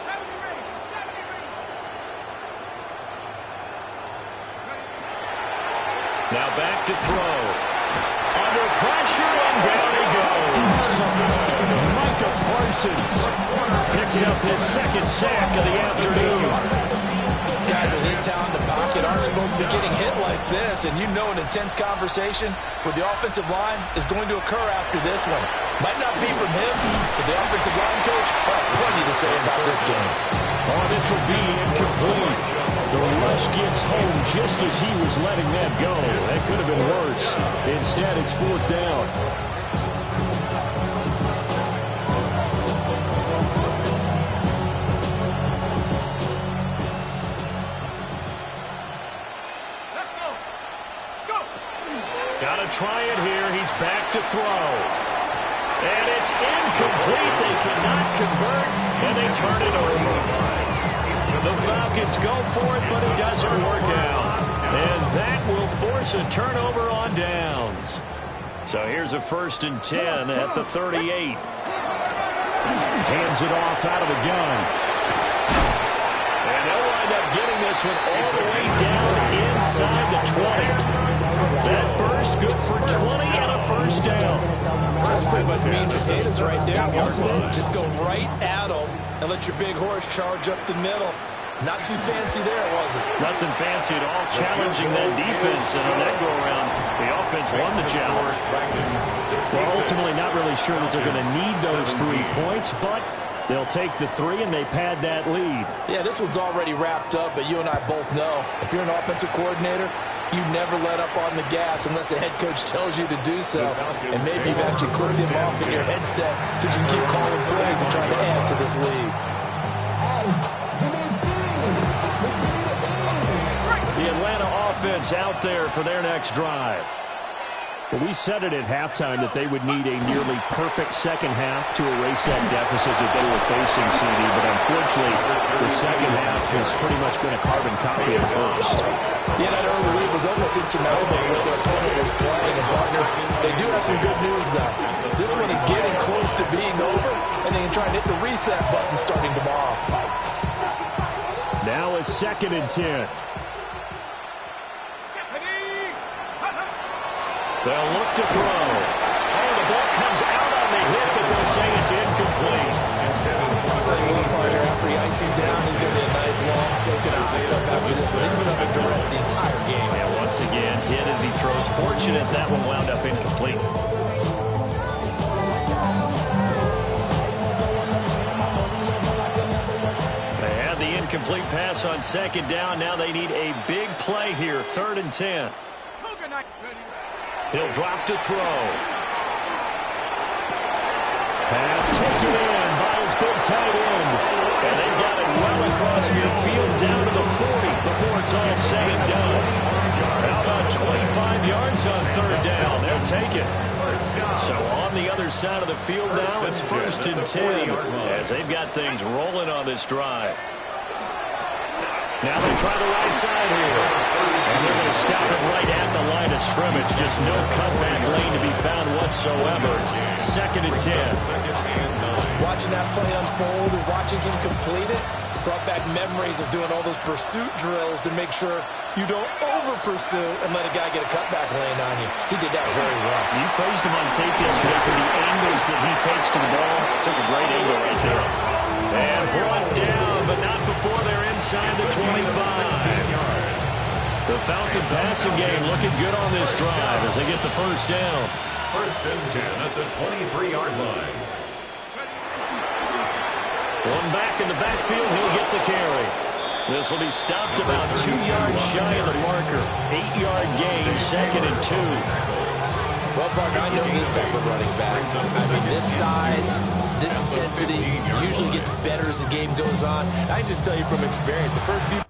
70 Rangers, 70 Rangers.
Now back to throw. Under pressure and down he goes. Micah Parsons picks up his 2nd sack of the afternoon.
Guys with his talent in the pocket aren't supposed to be getting hit like this, and you know an intense conversation with the offensive line is going to occur after this one. Might not be from him, but the offensive line coach will have plenty to say about this game.
Oh, this will be incomplete. The rush gets home just as he was letting that go. That could have been worse. Instead, it's 4th down. Try it here. He's back to throw. And it's incomplete. They cannot convert, and they turn it over. The Falcons go for it, but it doesn't work out. And that will force a turnover on downs. So here's a 1st and 10 at the 38.
Hands it off out of the gun.
And they'll wind up getting this one all the way down inside the 20. That burst good for 20 and a first down.
That's pretty much mean potatoes right there, wasn't it? Just go right at them and let your big horse charge up the middle. Not too fancy there, was it?
Nothing fancy at all, challenging that defense. And on that go-around, the offense won the challenge. Well, ultimately not really sure that they're going to need those 3 points, but they'll take the 3 and they pad that lead.
Yeah, this one's already wrapped up, but you and I both know if you're an offensive coordinator, you never let up on the gas unless the head coach tells you to do so. And maybe you've actually clicked him off in your headset so you can keep calling plays and trying to add to this lead.
The Atlanta offense out there for their next drive. Well, we said it at halftime that they would need a nearly perfect second half to erase that deficit that they were facing, CD. But unfortunately, the second half has pretty much been a carbon copy of the first.
Yeah, that early lead was almost insurmountable with their opponent was playing. And partner, they do have some good news, though. This one is getting close to being over, and they can try and hit the reset button starting tomorrow.
Now it's 2nd and 10.
They'll look to throw. Oh, the ball comes out on the hit, but they'll say it's incomplete.
I'll tell you what, partner, after he ices down, he's going to be a nice, long, soaking hot tub after this one. He's been under duress the entire game.
And once again, hit as he throws. Fortunate that one wound up incomplete.
They had the incomplete pass on 2nd down. Now they need a big play here, 3rd and 10. He'll drop to throw.
Pass taken in by his big tight end.
And they've got it well across midfield down to the 40 before it's all said and done. How about 25 yards on 3rd down? They'll take it. So on the other side of the field now, it's 1st and 10 as they've got things rolling on this drive. Now they try the right side here. And they're going to stop it right at the line of scrimmage. Just no cutback lane to be found whatsoever. 2nd and 10.
Watching that play unfold and watching him complete it brought back memories of doing all those pursuit drills to make sure you don't over-pursue and let a guy get a cutback lane on you. He did that very well.
You praised him on tape yesterday for the angles that he takes to the ball. Took a great angle right there.
And brought down, but not before they're inside the 25. The Falcon passing game looking good on this drive as they get the 1st down.
1st and 10 at the 23-yard line.
One back in the backfield, he'll get the carry. This will be stopped about 2 yards shy of the marker. 8-yard gain, 2nd and 2.
Well, partner, I know this type of running back. I mean, this size, this intensity usually gets better as the game goes on. I can just tell you from experience, the first few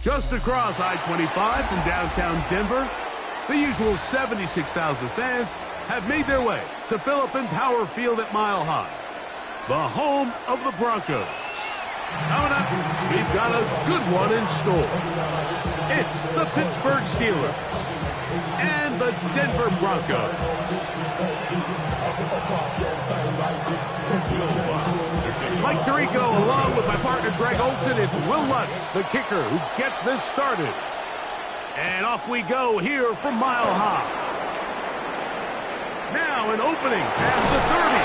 Just across I-25 from downtown Denver, the usual 76,000 fans have made their way to Phillips Power Field at Mile High, the home of the Broncos. Coming up, we've got a good one in store. It's the Pittsburgh Steelers and the Denver Broncos. Mike Tirico along with my partner Greg Olson. It's Will Lutz, the kicker, who gets this started. And off we go here from Mile High. Now an opening past the 30.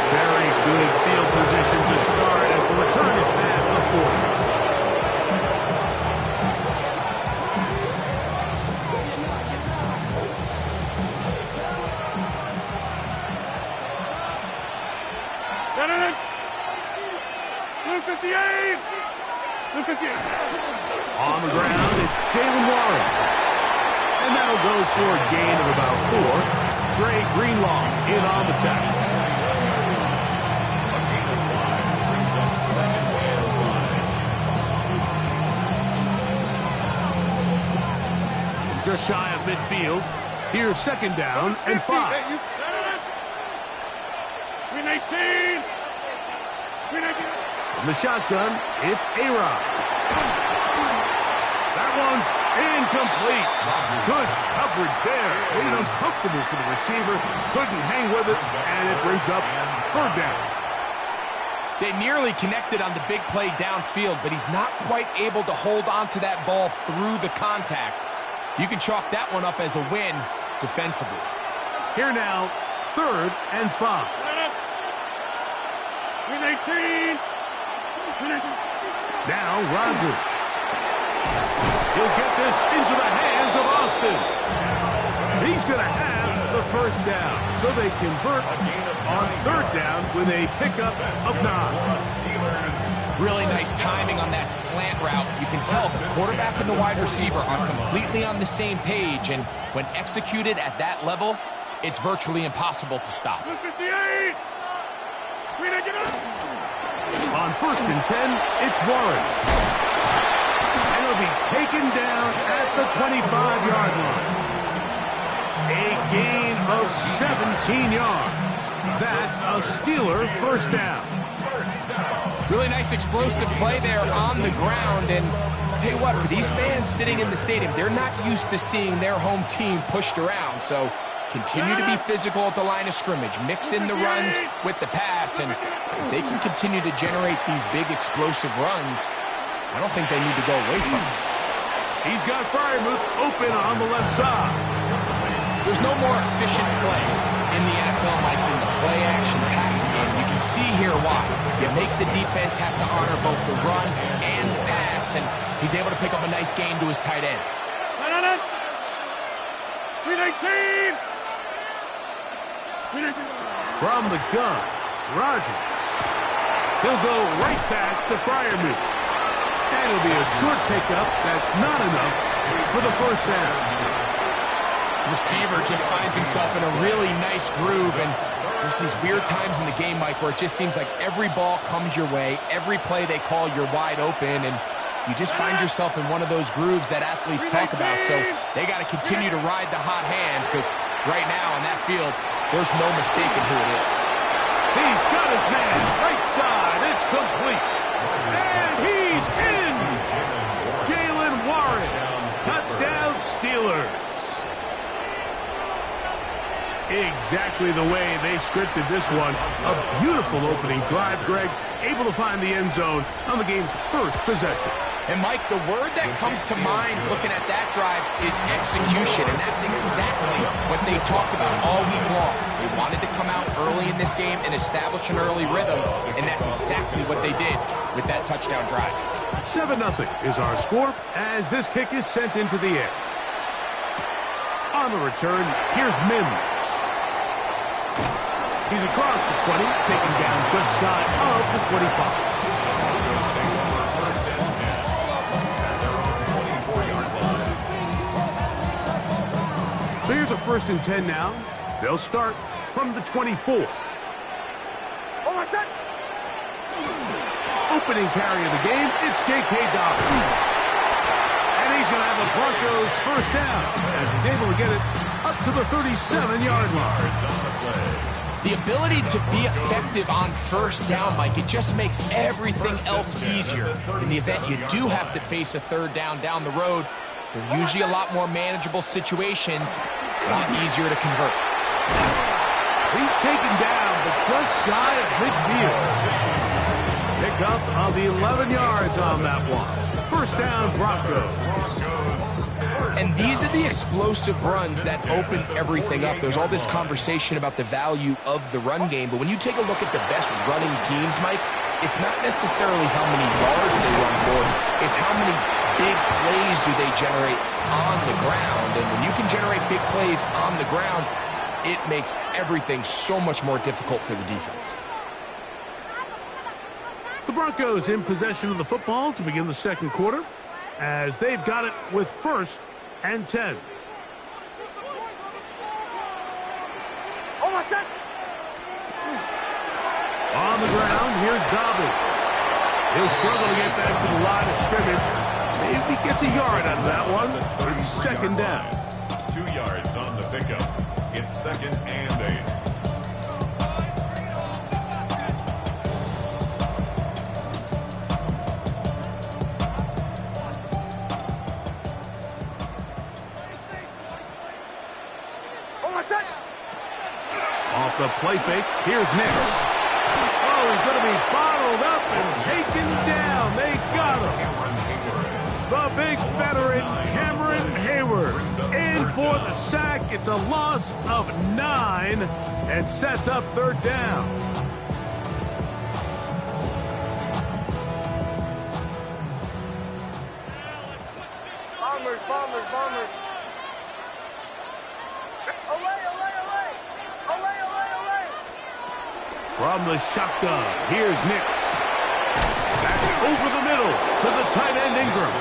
Very good field position to start as the return is past the 40. On the ground, it's Jalen Warren. And that'll go for a gain of about 4. Dre Greenlaw in on the tackle.
A gain of 5 brings up second and 5.
Just shy of midfield. Here's second down and 5. From the shotgun, it's A-Rod. That one's incomplete. Good coverage there. Made it uncomfortable for the receiver. Couldn't hang with it, and it brings up third down.
They nearly connected on the big play downfield, but he's not quite able to hold on to that ball through the contact. You can chalk that one up as a win defensively.
Here now, third and 5. Now Rodgers. He'll get this into the hands of Austin. He's going to have the first down. So they convert on third down with a pickup of 9.
Really nice timing on that slant route. You can tell the quarterback and the wide receiver are completely on the same page, and when executed at that level, it's virtually impossible to stop.
On first and 10, it's Warren. And he'll be taken down at the 25-yard line. A gain of 17 yards. That's a Steeler first down.
Really nice explosive play there on the ground. And I'll tell you what, for these fans sitting in the stadium, they're not used to seeing their home team pushed around. So continue to be physical at the line of scrimmage. Mix in the runs with the pass. And if they can continue to generate these big explosive runs, I don't think they need to go away from it.
He's got Freiermuth open on the left side.
There's no more efficient play in the NFL like in the play-action passing game. You can see here why. You make the defense have to honor both the run and the pass, and he's able to pick up a nice gain to his tight end.
From the gun, Rodgers. He'll go right back to Freiermuth. And it'll be a short pickup. That's not enough for the first down.
Receiver just finds himself in a really nice groove, and there's these weird times in the game, Mike, where it just seems like every ball comes your way, every play they call, you're wide open, and you just find yourself in one of those grooves that athletes talk about. So they got to continue to ride the hot hand, because right now on that field, there's no mistaking who it is.
He's got his man right side. It's complete. And he's in. Jalen Warren. Touchdown Steelers. Exactly the way they scripted this one. A beautiful opening drive, Greg. Able to find the end zone on the game's first possession.
And, Mike, the word that comes to mind looking at that drive is execution, and that's exactly what they talked about all week long. They wanted to come out early in this game and establish an early rhythm, and that's exactly what they did with that touchdown drive.
7-0 is our score as this kick is sent into the air. On the return, here's Mims. He's across the 20, taken down just shy of the 25. So here's a first and 10 now. They'll start from the 24. Opening carry of the game, it's J.K. Dobbins. going to have the Broncos first down as he's able to get it up to the 37-yard line.
The ability to be effective on first down, Mike, it just makes everything else easier. In the event you do have to face a third down the road, they're usually a lot more manageable situations, a lot easier to convert.
He's taken down, but just shy of midfield. Pick up of 11 yards on that one. First down, Broncos.
And these are the explosive runs that open everything up. There's all this conversation about the value of the run game, but when you take a look at the best running teams, Mike, it's not necessarily how many yards they run for, it's how many big plays do they generate on the ground. And when you can generate big plays on the ground, it makes everything so much more difficult for the defense.
The Broncos in possession of the football to begin the second quarter as they've got it with first and 10. On the ground, here's Dobbins. He'll struggle to get back to the line of scrimmage. Maybe he gets a yard out of that one. It's second down.
2 yards on the pickup. It's second and 8.
Off the play fake, here's Nix. Oh, he's going to be bottled up and taken down. They got him. The big veteran, Cameron Hayward, in for the sack. It's a loss of 9 and sets up third down.
Bombers.
From the shotgun, here's Nix. Back over the middle to the tight end Ingram.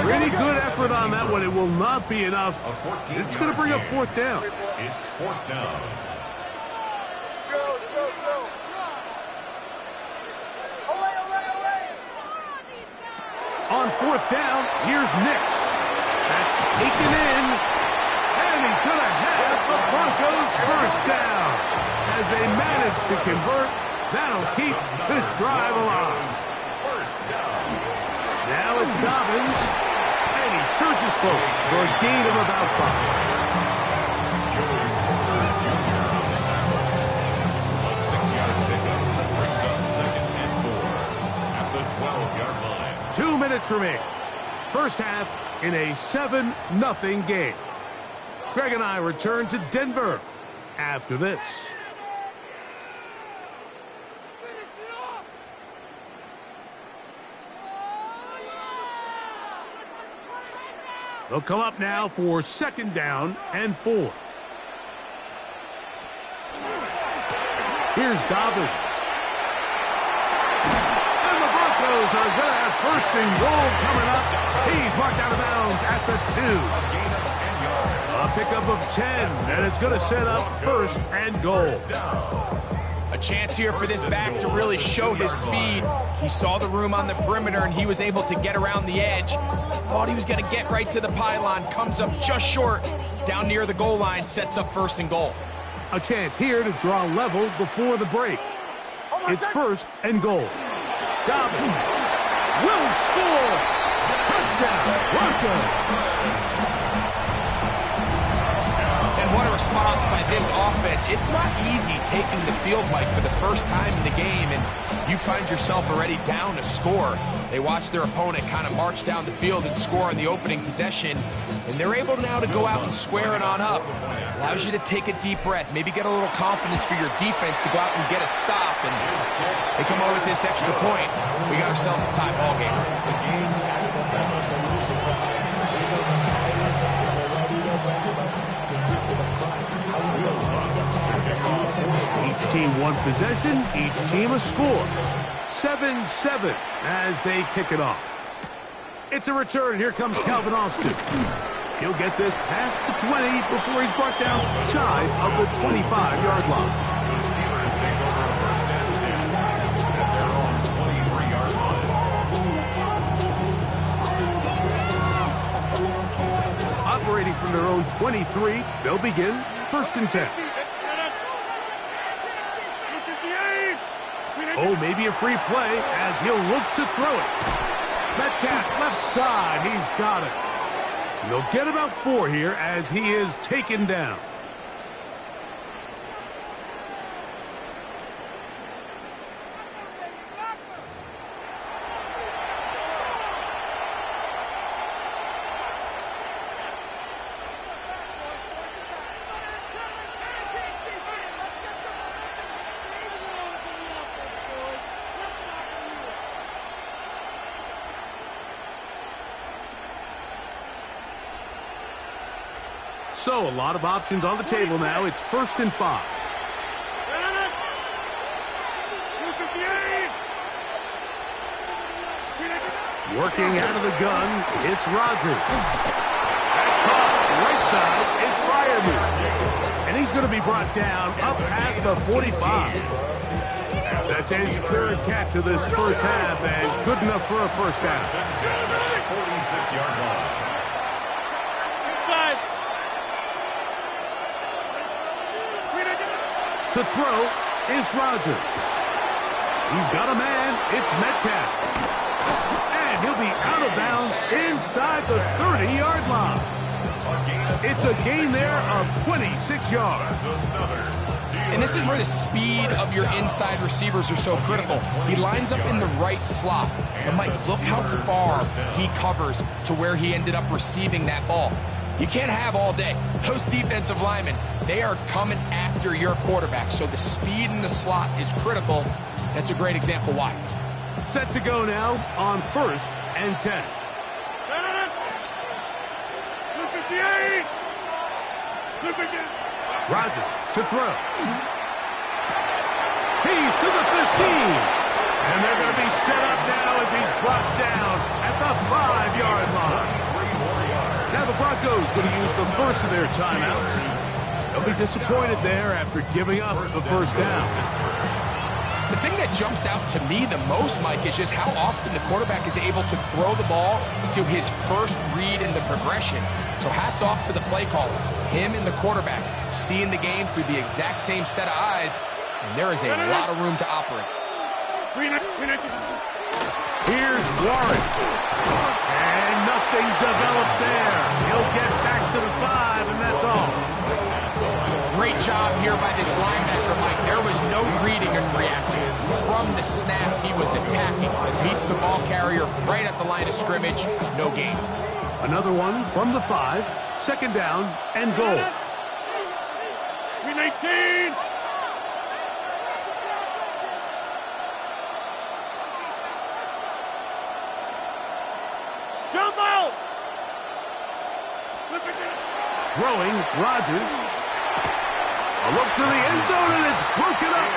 Really good effort on that one. It will not be enough. It's going to bring up fourth down.
It's fourth down.
On fourth down, here's Nix. That's taken in, and he's going to have the Broncos first down. As they manage to convert, that'll keep this drive alive. Now it's Dobbins, and he surges forward for a gain of about 5.
A 6-yard pickup brings up second and 4 at the 12-yard line.
2 minutes remaining. First half in a 7-0 game. Greg and I return to Denver after this. They'll come up now for second down and 4. Here's Dobbins. And the Broncos are going to have first and goal coming up. He's marked out of bounds at the 2. A pickup of 10, and it's going to set up first and goal.
A chance here for this back to really show his speed. He saw the room on the perimeter, and he was able to get around the edge. Thought he was going to get right to the pylon. Comes up just short. Down near the goal line, sets up first and goal.
A chance here to draw level before the break. It's first and goal. Dobbins will score. Touchdown, Broncos.
And what a response by this offense. It's not easy taking the field, Mike, for the first time in the game, and you find yourself already down to score. They watch their opponent kind of march down the field and score on the opening possession, and they're able now to go out and square it on up. Allows you to take a deep breath, maybe get a little confidence for your defense to go out and get a stop, and they come over with this extra point. We got ourselves a tie ball game.
Each team one possession, each team a score. 7-7 as they kick it off. It's a return. Here comes Calvin Austin. He'll get this past the 20 before he's brought down shy of the 25-yard line.
The Steelers take over a first and 10 at their own 23-yard line.
own 23. They'll begin 1st and 10. Oh, maybe a free play as he'll look to throw it. Metcalf, left side, he's got it. They'll get about 4 here as he is taken down. So, a lot of options on the table now. It's 1st and 5. Working out of the gun, it's Rodgers. That's caught. Right side, it's Freiermuth. And he's going to be brought down up past the 45. That's his 3rd catch of this first half, and good enough for a first down.
46-yard line.
To throw is Rodgers. He's got a man. It's Metcalf. And he'll be out of bounds inside the 30-yard line. It's a gain there of 26 yards.
And this is where the speed of your inside receivers are so critical. He lines up in the right slot. And Mike, look how far he covers to where he ended up receiving that ball. You can't have all day. Those defensive linemen, they are coming after your quarterback. So the speed in the slot is critical. That's a great example why.
Set to go now on 1st and 10. Rodgers to throw. He's to the 15. And they're going to be set up now as he's brought down at the 5-yard line. Now the Broncos going to use the first of their timeouts. They'll be disappointed there after giving up the first down.
The thing that jumps out to me the most, Mike, is just how often the quarterback is able to throw the ball to his first read in the progression. So hats off to the play caller. Him and the quarterback seeing the game through the exact same set of eyes, and there is a lot of room to operate.
Here's Warren. And nothing developed there. He'll get back to the 5, and that's all.
Great job here by this linebacker, Mike. There was no reading and reaction. From the snap, he was attacking. Meets the ball carrier right at the line of scrimmage. No gain.
Another one from the 5. 2nd down and goal.
19. Jump out!
Throwing, Rodgers. A look to the end zone, and it's broken up.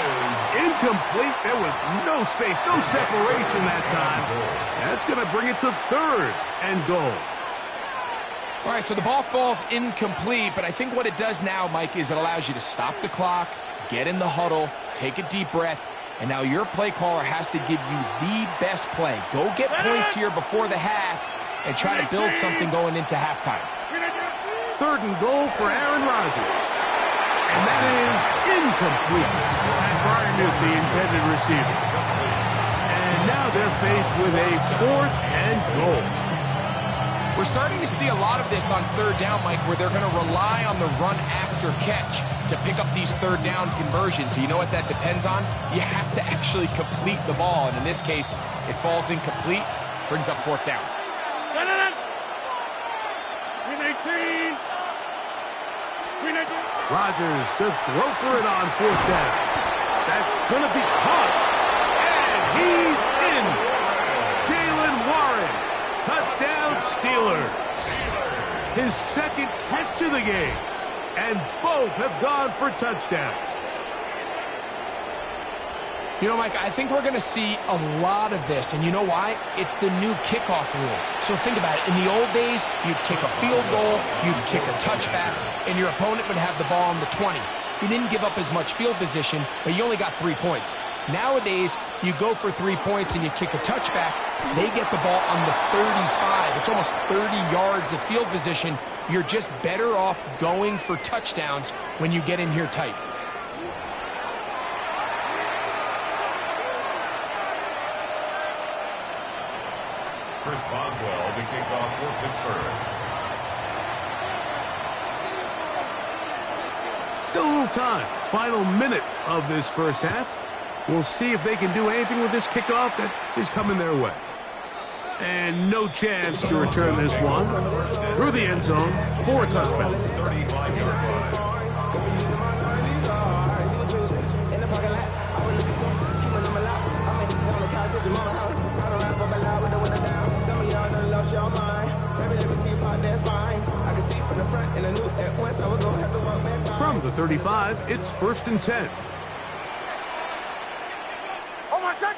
Incomplete. There was no space, no separation that time. That's going to bring it to 3rd and goal.
All right, so the ball falls incomplete, but I think what it does now, Mike, is it allows you to stop the clock, get in the huddle, take a deep breath, and now your play caller has to give you the best play. Go get points here before the half and try to build something going into halftime.
3rd and goal for Aaron Rodgers. And that is incomplete. Pat Freiermuth, the intended receiver. And now they're faced with a 4th and goal.
We're starting to see a lot of this on 3rd down, Mike, where they're going to rely on the run after catch to pick up these 3rd down conversions. So you know what that depends on? You have to actually complete the ball. And in this case, it falls incomplete, brings up 4th down.
18.
Rodgers to throw for it on 4th down. That's going to be caught. And he's in. Jalen Warren. Touchdown Steelers. His 2nd catch of the game. And both have gone for touchdowns.
You know, Mike, I think we're going to see a lot of this, and you know why? It's the new kickoff rule. So think about it. In the old days, you'd kick a field goal, you'd kick a touchback, and your opponent would have the ball on the 20. You didn't give up as much field position, but you only got 3 points. Nowadays, you go for 3 points and you kick a touchback. They get the ball on the 35. It's almost 30 yards of field position. You're just better off going for touchdowns when you get in here tight.
Chris Boswell to kick off for Pittsburgh.
Still a little time. Final minute of this first half. We'll see if they can do anything with this kickoff that is coming their way. And no chance to return this one through the end zone for a touchback.
35-yard line.
From the 35, it's 1st and 10.
Oh my son!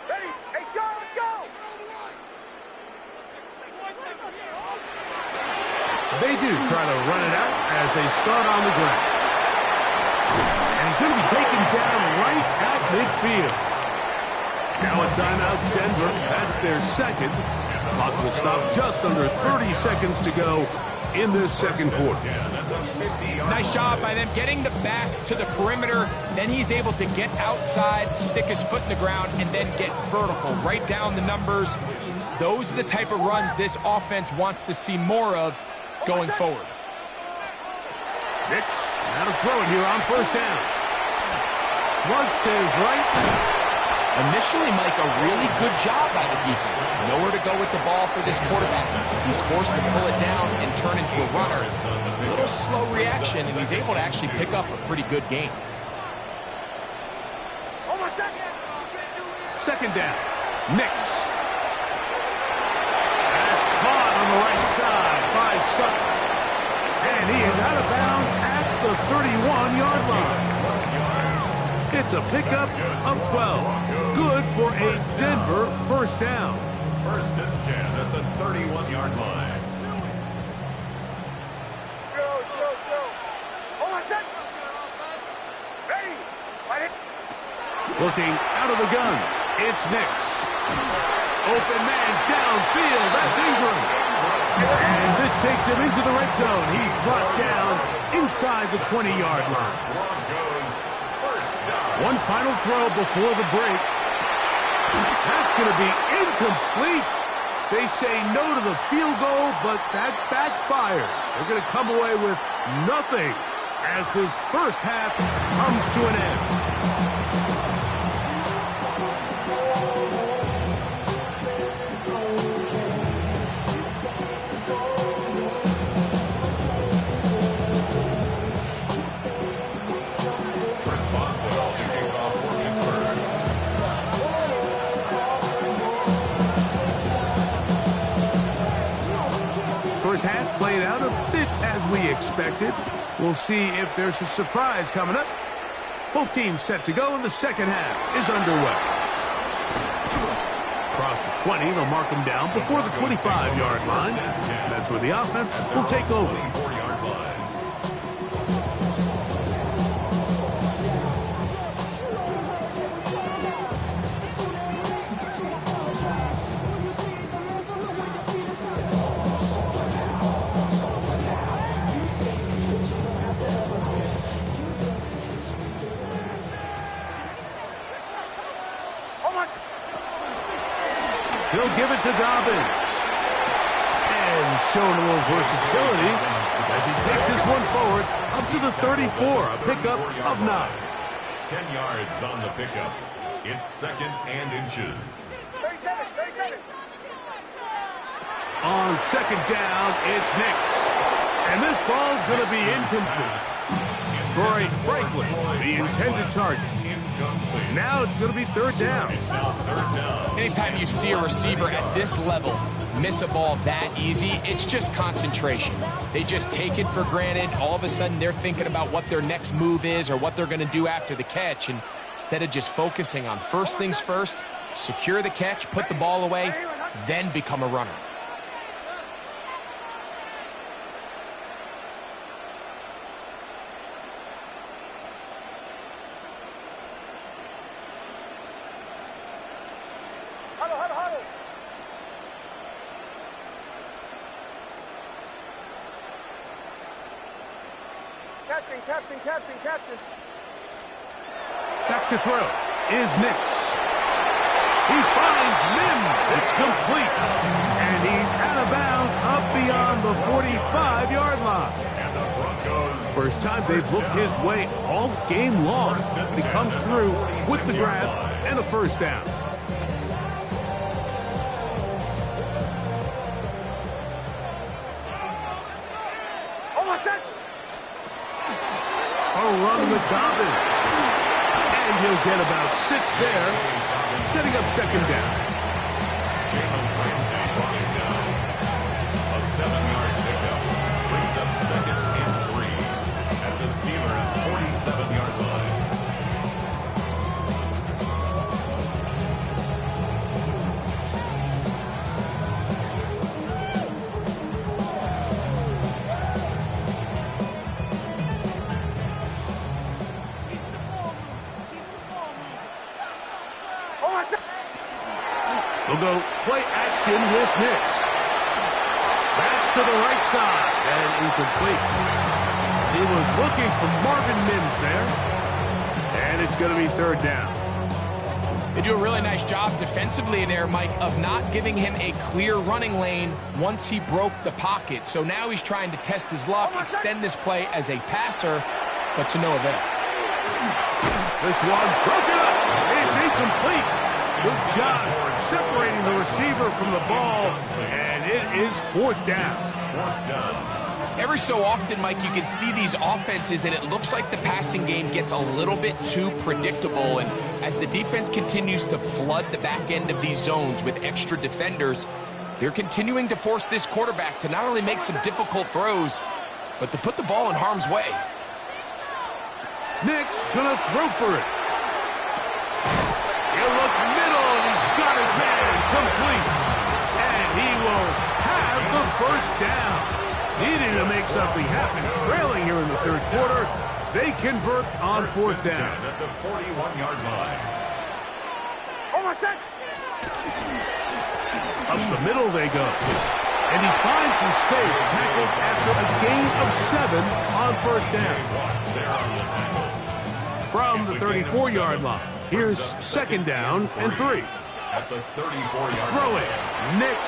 Ready? Hey, Sean, let's go!
They do try to run it out as they start on the ground. And he's going to be taken down right at midfield. Now a timeout, Denver. That's their second. Clock will stop just under 30 seconds to go in this second quarter.
Nice job by them getting the back to the perimeter. Then he's able to get outside, stick his foot in the ground, and then get vertical. Right down the numbers. Those are the type of runs this offense wants to see more of going forward.
Nix, now to throw it here on 1st down. Flush to his right.
Initially, Mike, a really good job by the defense. Nowhere to go with the ball for this quarterback. He's forced to pull it down and turn into a runner. A little slow reaction, and he's able to actually pick up a pretty good game.
Second down. Nix. That's caught on the right side by Sutton. And he is out of bounds at the 31-yard line. It's a pickup of 12. Good for a Denver 1st down.
1st and 10 at the 31-yard line.
Oh my son! Ready?
Looking out of the gun, it's Nix. Open man downfield, that's Ingram. And this takes him into the red zone. He's brought down inside the 20-yard line.
Broncos first down.
One final throw before the break. That's going to be incomplete. They say no to the field goal, but that backfires. They're going to come away with nothing as this first half comes to an end.
Chris Boswell to kick off for Pittsburgh.
First half played out a bit as we expected. We'll see if there's a surprise coming up. Both teams set to go, and the second half is underway. Across the 20, they'll mark them down before the 25-yard line. That's where the offense will take over.
4-yard line.
He'll give it to Dobbins. And showing a little versatility as he takes this one forward up to the 34, a pickup of 9.
10 yards on the pickup. It's 2nd and inches.
37.
On 2nd down, it's Nix. And this ball's going to be incomplete. Troy Franklin, the intended target.
Incomplete.
Now it's going to be 3rd down.
It's now 3rd down.
Anytime you see a receiver at this level miss a ball that easy, it's just concentration. They just take it for granted. All of a sudden, they're thinking about what their next move is or what they're going to do after the catch. And instead of just focusing on first things first, secure the catch, put the ball away, then become a runner.
huddle. Captain.
Back to throw is Nix. He finds Mims. It's complete. And he's out of bounds up beyond the 45-yard line.
And the Broncos.
First time they've looked his way all game long. He comes through with the grab and a first down.
Almost set.
A run with Dobbins. And he'll get about 6 there, setting up second down.
Jalen Ramsey running down. A 7-yard pickup brings up 2nd and 3 at the Steelers' 47-yard line.
We'll go play action with Nix. That's to the right side and incomplete. He was looking for Marvin Mims there. And it's going to be third down.
They do a really nice job defensively there, Mike, of not giving him a clear running lane once he broke the pocket. So now he's trying to test his luck, extend this play as a passer, but to no avail.
This one broken up. It's incomplete. Good job separating the receiver from the ball, and it is fourth down.
Every so often, Mike, you can see these offenses, and it looks like the passing game gets a little bit too predictable. And as the defense continues to flood the back end of these zones with extra defenders, they're continuing to force this quarterback to not only make some difficult throws, but to put the ball in harm's way.
Nix gonna throw for it. He'll look middle, and he's got his man complete. And he will have the first down. Needing to make something happen, trailing here in the third quarter. They convert on fourth down.
At the 41-yard line.
Almost set.
Up the middle they go. And he finds some space, tackled after a gain of 7 on first down. From the 34-yard line, here's second down and 3.
At the 34-yard
Throw
line.
it. Nix.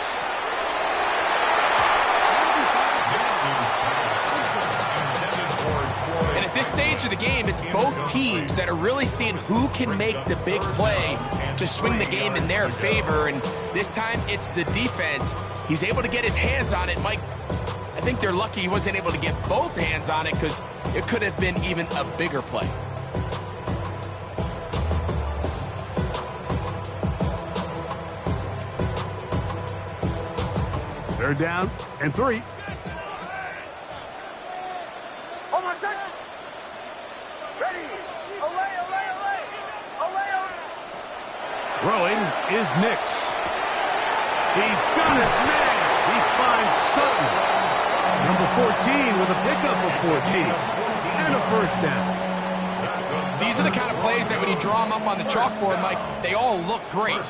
And at this stage of the game, it's both teams that are really seeing who can make the big play to swing the game in their favor. And this time, it's the defense. He's able to get his hands on it. Mike, I think they're lucky he wasn't able to get both hands on it because it could have been even a bigger play.
Third down and 3.
Almost set. Ready. Olay.
Throwing is Nix. He's got his man. He finds Sutton. Number 14 with a pickup of 14. And a first down.
These are the kind of plays that when you draw them up on the chalkboard, Mike, they all look great.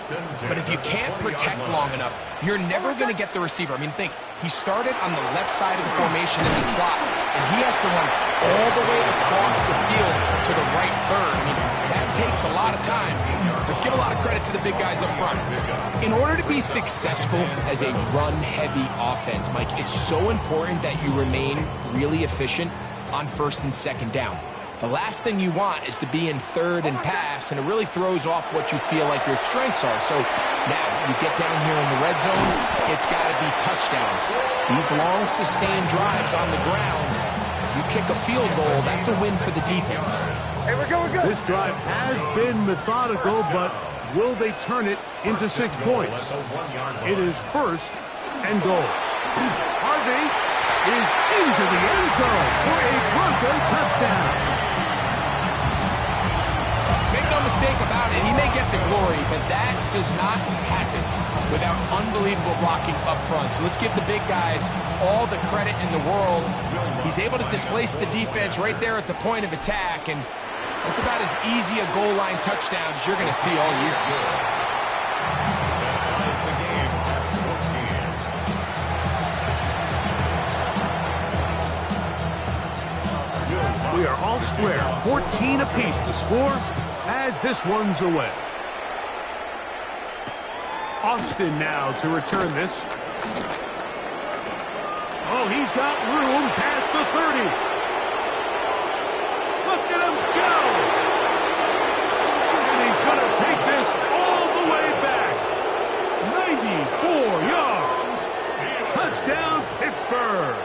But if you can't protect long enough, you're never going to get the receiver. I mean, think, he started on the left side of the formation in the slot, and he has to run all the way across the field to the right third. I mean, that takes a lot of time. Let's give a lot of credit to the big guys up front. In order to be successful as a run-heavy offense, Mike, it's so important that you remain really efficient on first and second down. The last thing you want is to be in third and pass, and it really throws off what you feel like your strengths are. So now you get down here in the red zone, it's got to be touchdowns. These long, sustained drives on the ground, you kick a field goal, that's a win for the defense.
Hey, we're good.
This drive has been methodical, but will they turn it into 6 points? It is first and goal. Harvey is into the end zone for a Bronco touchdown.
Make no mistake about it, he may get the glory, but that does not happen without unbelievable blocking up front. So let's give the big guys all the credit in the world. He's able to displace the defense right there at the point of attack, and that's about as easy a goal line touchdown as you're going to see all year.
square. 14 apiece the score as this one's away. Austin now to return this. Oh, he's got room past the 30. Look at him go! And he's going to take this all the way back. 94 yards. Touchdown, Pittsburgh.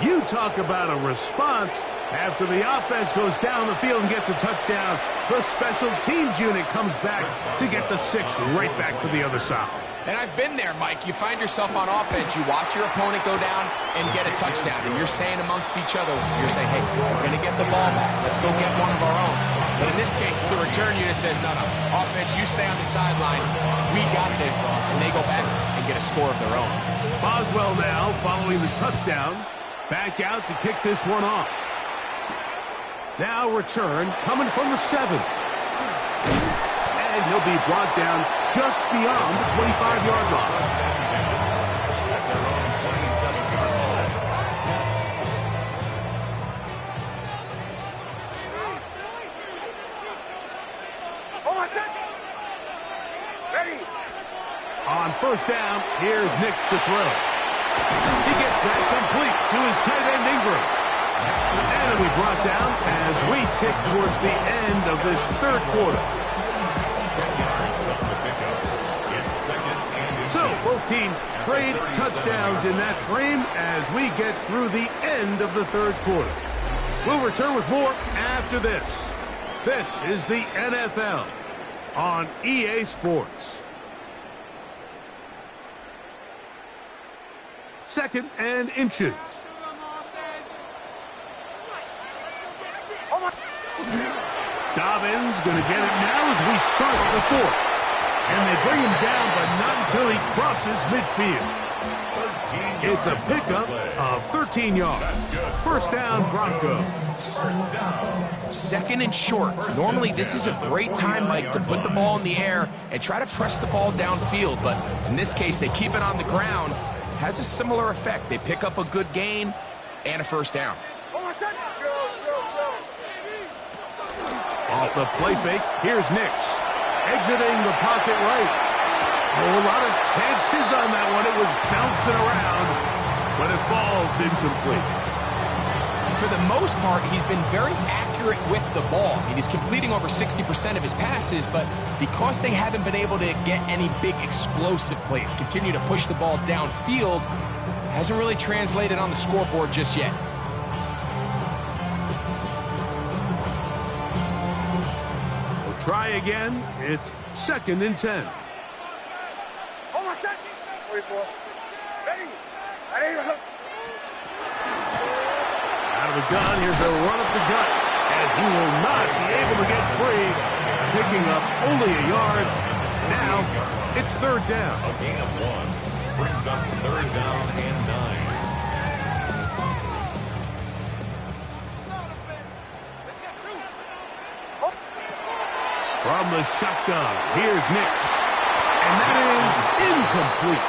You talk about a response. After the offense goes down the field and gets a touchdown, the special teams unit comes back to get the 6 right back for the other side.
And I've been there, Mike. You find yourself on offense. You watch your opponent go down and get a touchdown. And you're saying amongst each other, you're saying, hey, we're going to get the ball back. Let's go get one of our own. But in this case, the return unit says, no, offense, you stay on the sidelines. We got this. And they go back and get a score of their own.
Boswell now following the touchdown. Back out to kick this one off. Now return coming from the 7. And he'll be brought down just beyond the 25-yard line.
At their own 27-yard line.
Hold on a second. Ready.
On first down, here's Nix to throw. He gets that complete to his tight end Ingram. And he'll be brought down as we tick towards the end of this third quarter. So, both teams trade touchdowns in that frame as we get through the end of the third quarter. We'll return with more after this. This is the NFL on EA Sports. Second and inches. Dobbins going to get it now as we start the fourth. And they bring him down, but not until he crosses midfield. It's a pickup of 13 yards. First down, Broncos.
Second and short. Normally, this is a great time, Mike, to put the ball in the air and try to press the ball downfield. But in this case, they keep it on the ground. Has a similar effect. They pick up a good gain and a first down.
Off the play fake, here's Nix. Exiting the pocket right. Oh, a lot of chances on that one. It was bouncing around, but it falls incomplete.
For the most part, he's been very accurate with the ball. I mean, he's completing over 60% of his passes, but because they haven't been able to get any big explosive plays, continue to push the ball downfield, hasn't really translated on the scoreboard just yet.
Try again. It's second and 10.
Hold on a second. 44. Ready. Ready.
Out of the gun, here's a run up the gut. And he will not be able to get free. Picking up only a yard. Now, it's third down.
A gain of 1 brings up third down and 9.
From the shotgun, here's Nix. And that is incomplete.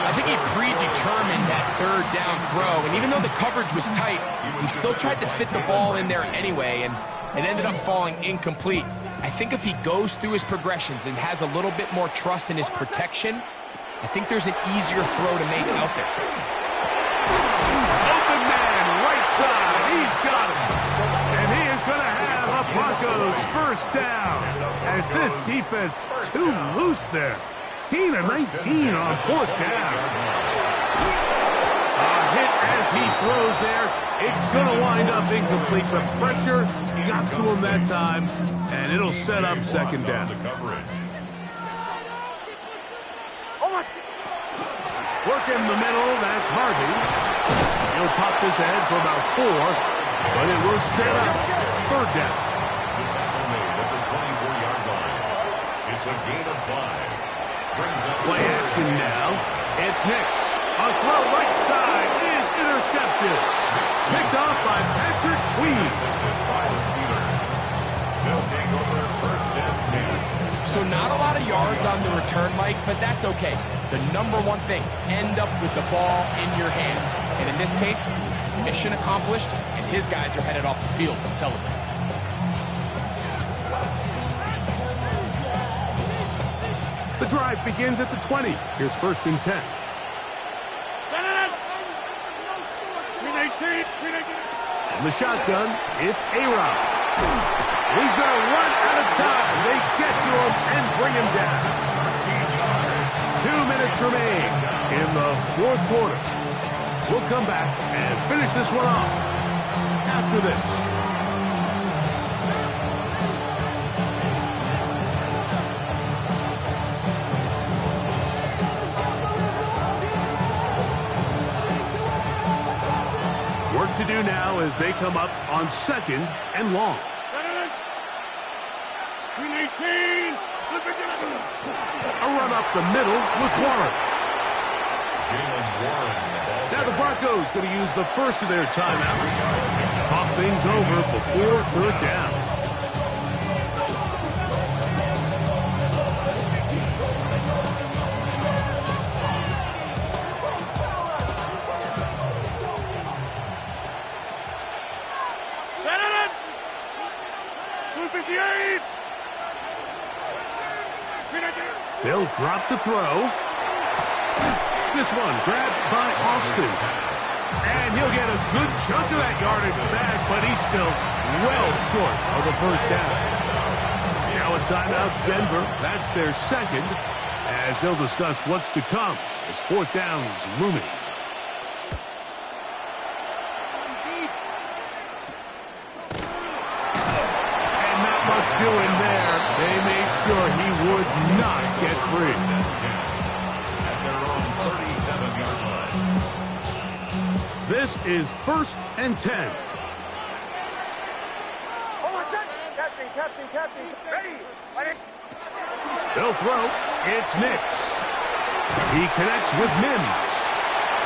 I think he predetermined that third down throw, and even though the coverage was tight, he still tried to fit the ball in there anyway, and it ended up falling incomplete. I think if he goes through his progressions and has a little bit more trust in his protection, I think there's an easier throw to make out there.
Open man, right side, he's got him. And he is going to have a Broncos first down as this defense too loose there. Gain of 19 on fourth down. A hit as he throws there. It's going to wind up incomplete. The pressure got to him that time, and it'll set up second down. Working the middle, that's Harvey. He'll pop this ahead for about 4, but it will set up third down.
The tackle made at the 24-yard line. It's a gain of 5.
Play action now. It's Nix. A throw right side is intercepted. Picked off by Patrick Queen.
By the Steelers. They'll take over first and 10.
So not a lot of yards on the return, Mike, but that's okay. The number one thing, end up with the ball in your hands. And in this case, mission accomplished, and his guys are headed off the field to celebrate.
The drive begins at the 20. Here's 1st and 10. From the shotgun, it's Erb. He's going to run out of time. They get to him and bring him down. 2 minutes remain in the 4th quarter. We'll come back and finish this one off after this. Work to do now as they come up on 2nd and long. A run up the middle with Warren. Now the Broncos going to use the first of their timeouts. Talk things over before 3rd down. They'll drop to throw. This one grabbed by Austin. And he'll get a good chunk of that yardage back, but he's still well short of the 1st down. Now a timeout, Denver. That's their 2nd, as they'll discuss what's to come as 4th down's looming. And not much doing there. They made sure he would not get free.
At their own 37-yard line.
This is 1st and 10.
Captain. Ready.
They'll throw. It's Nix. He connects with Mims.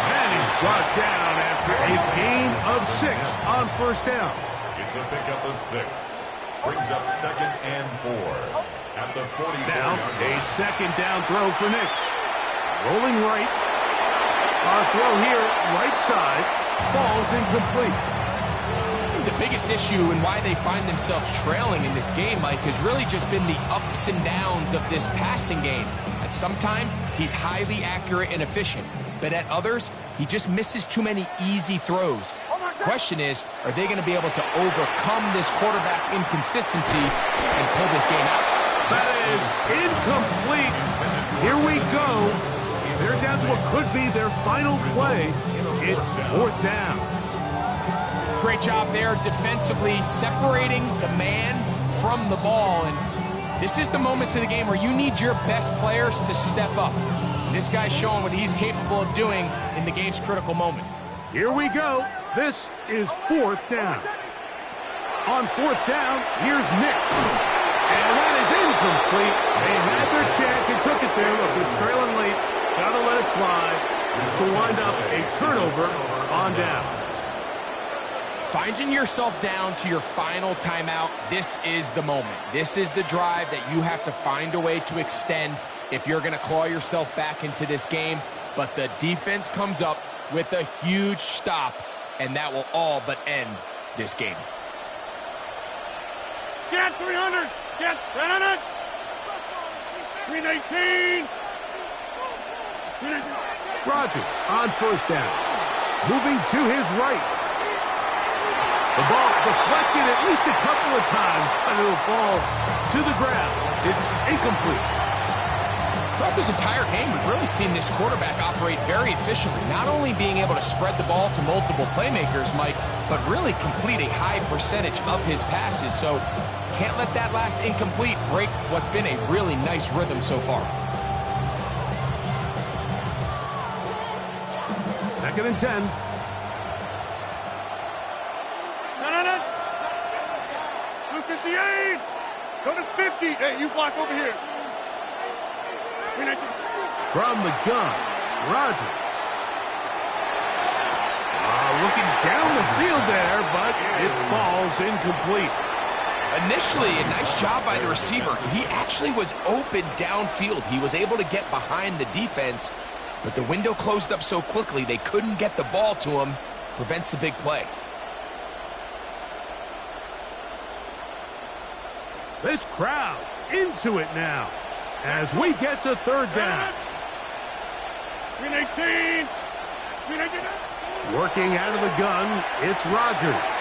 And he's brought down after a gain of 6 on 1st down.
It's a pickup of 6. Brings up 2nd and 4. At the 44-yard
Now
line.
a 2nd down throw for Nix. Rolling right. Our throw here, right side, falls incomplete.
The biggest issue and why they find themselves trailing in this game, Mike, has really just been the ups and downs of this passing game. And sometimes he's highly accurate and efficient, but at others, he just misses too many easy throws. Question is, are they going to be able to overcome this quarterback inconsistency and pull this game out?
That is incomplete. Here we go. They're down to what could be their final play. It's 4th down.
Great job there defensively, separating the man from the ball. And this is the moments of the game where you need your best players to step up. And this guy's showing what he's capable of doing in the game's critical moment.
Here we go. This is 4th down. On 4th down, here's Nix. And that is incomplete. They had their chance. They took it there. Look, they're trailing late. Got to let it fly. This will wind up a turnover on downs.
Finding yourself down to your final timeout, this is the moment. This is the drive that you have to find a way to extend if you're going to claw yourself back into this game. But the defense comes up with a huge stop, and that will all but end this game.
Get 300. Get 300. 319.
Rodgers on 1st down. Moving to his right. The ball deflected at least a couple of times, but it'll fall to the ground. It's incomplete.
Throughout this entire game, we've really seen this quarterback operate very efficiently, not only being able to spread the ball to multiple playmakers, Mike, but really complete a high percentage of his passes. So can't let that last incomplete break what's been a really nice rhythm so far.
2nd and 10.
No. 258. Go to 50. Hey, you block over here.
From the gun, Rodgers. Looking down the field there, but it falls incomplete.
Initially, a nice job by the receiver. He actually was open downfield. He was able to get behind the defense, but the window closed up so quickly they couldn't get the ball to him. Prevents the big play.
This crowd into it now as we get to third down.
Screen 18. Screen 18.
Working out of the gun, it's Rodgers.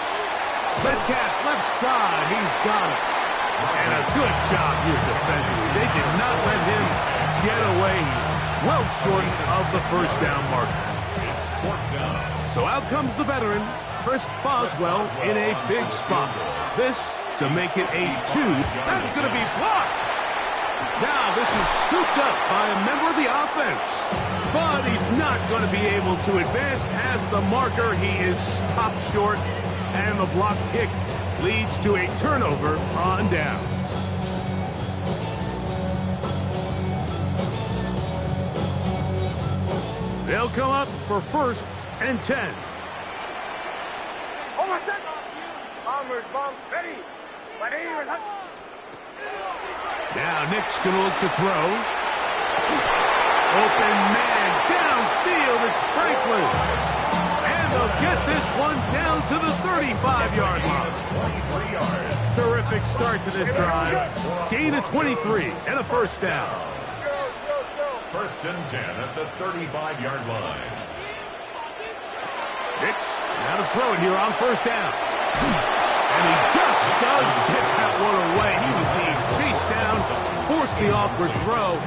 Metcalf left side, he's got it. And a good job here defensively. They did not let him get away. He's well short of the first down marker.
It's fourth down.
So out comes the veteran, Chris Boswell, in a big spot. This to make it a 2. That's going to be blocked. Now this is scooped up by a member of the offense. But he's not going to be able to advance past the marker. He is stopped short. And the block kick leads to a turnover on downs. They'll come up for 1st and 10.
Almost set. Bombers, bomb. Ready.
Now Nick's going to look to throw. Open man downfield. It's Franklin. And they'll get this one down to the 35-yard line. Terrific start to this drive. Gain of 23 and a first down.
1st and 10 at the 35-yard line.
Nix now to throw it here on 1st down. And he just does get that one away. He was being chased down, forced the awkward throw.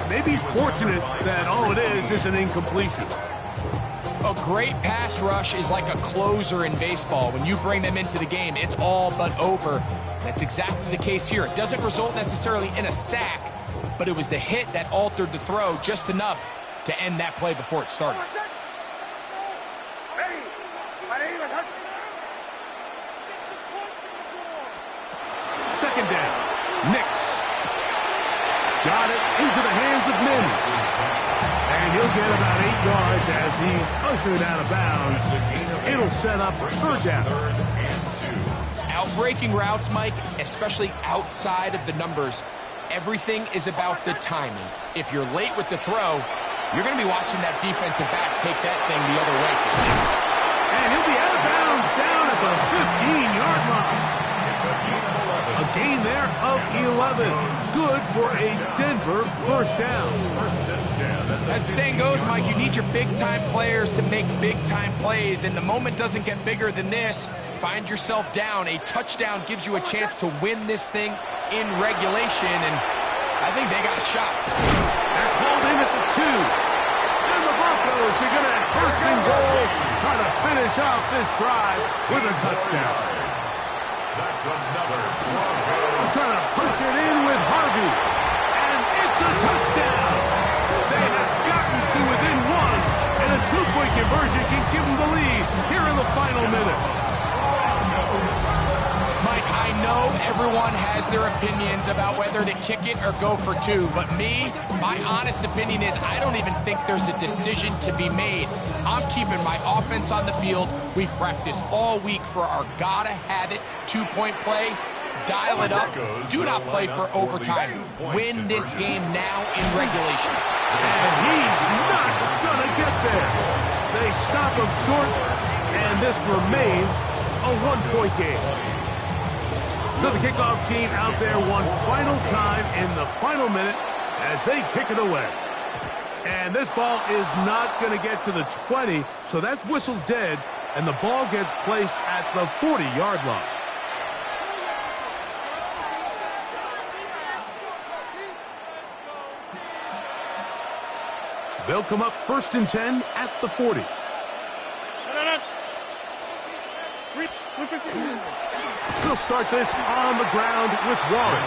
Maybe he's fortunate that all it is an incompletion.
A great pass rush is like a closer in baseball. When you bring them into the game, it's all but over. That's exactly the case here. It doesn't result necessarily in a sack, but it was the hit that altered the throw just enough to end that play before it started.
Second down. Nix. Got it into the hands of Mims. And he'll get about 8 yards as he's ushered out of bounds. It'll set up 3rd down.
Outbreaking routes, Mike, especially outside of the numbers, everything is about the timing. If you're late with the throw, you're going to be watching that defensive back take that thing the other way for 6.
And he'll be out of bounds down at the 15-yard line. A gain there of 11. Good for a Denver 1st down.
As the saying goes, Mike, you need your big-time players to make big-time plays, and the moment doesn't get bigger than this. Find yourself down. A touchdown gives you a chance to win this thing in regulation, and I think they got a shot.
They're called in at the 2. And the Broncos are going to 1st and goal, trying to finish off this drive with a touchdown.
That's another Bronco.
Trying to punch it in with Harvey. And it's a touchdown. They have gotten to within 1. And a 2-point conversion can give them the lead here in the final minute.
Mike, I know everyone has their opinions about whether to kick it or go for 2. But me, my honest opinion is I don't even think there's a decision to be made. I'm keeping my offense on the field. We've practiced all week for our gotta-have-it 2-point play. Dial it up. Do not play for overtime. Win this game now in regulation.
And he's not going to get there. They stop him short, and this remains a 1-point game. So the kickoff team out there one final time in the final minute as they kick it away. And this ball is not going to get to the 20, so that's whistled dead, and the ball gets placed at the 40-yard line. They'll come up 1st and 10 at the 40. He'll start this on the ground with Warren.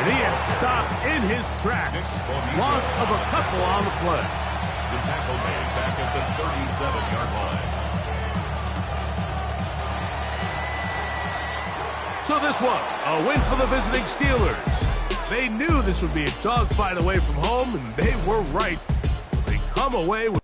And he is stopped in his tracks. Loss of a couple on the play.
The tackle made back at the 37-yard line.
So this one, a win for the visiting Steelers. They knew this would be a dogfight away from home, and they were right. They come away with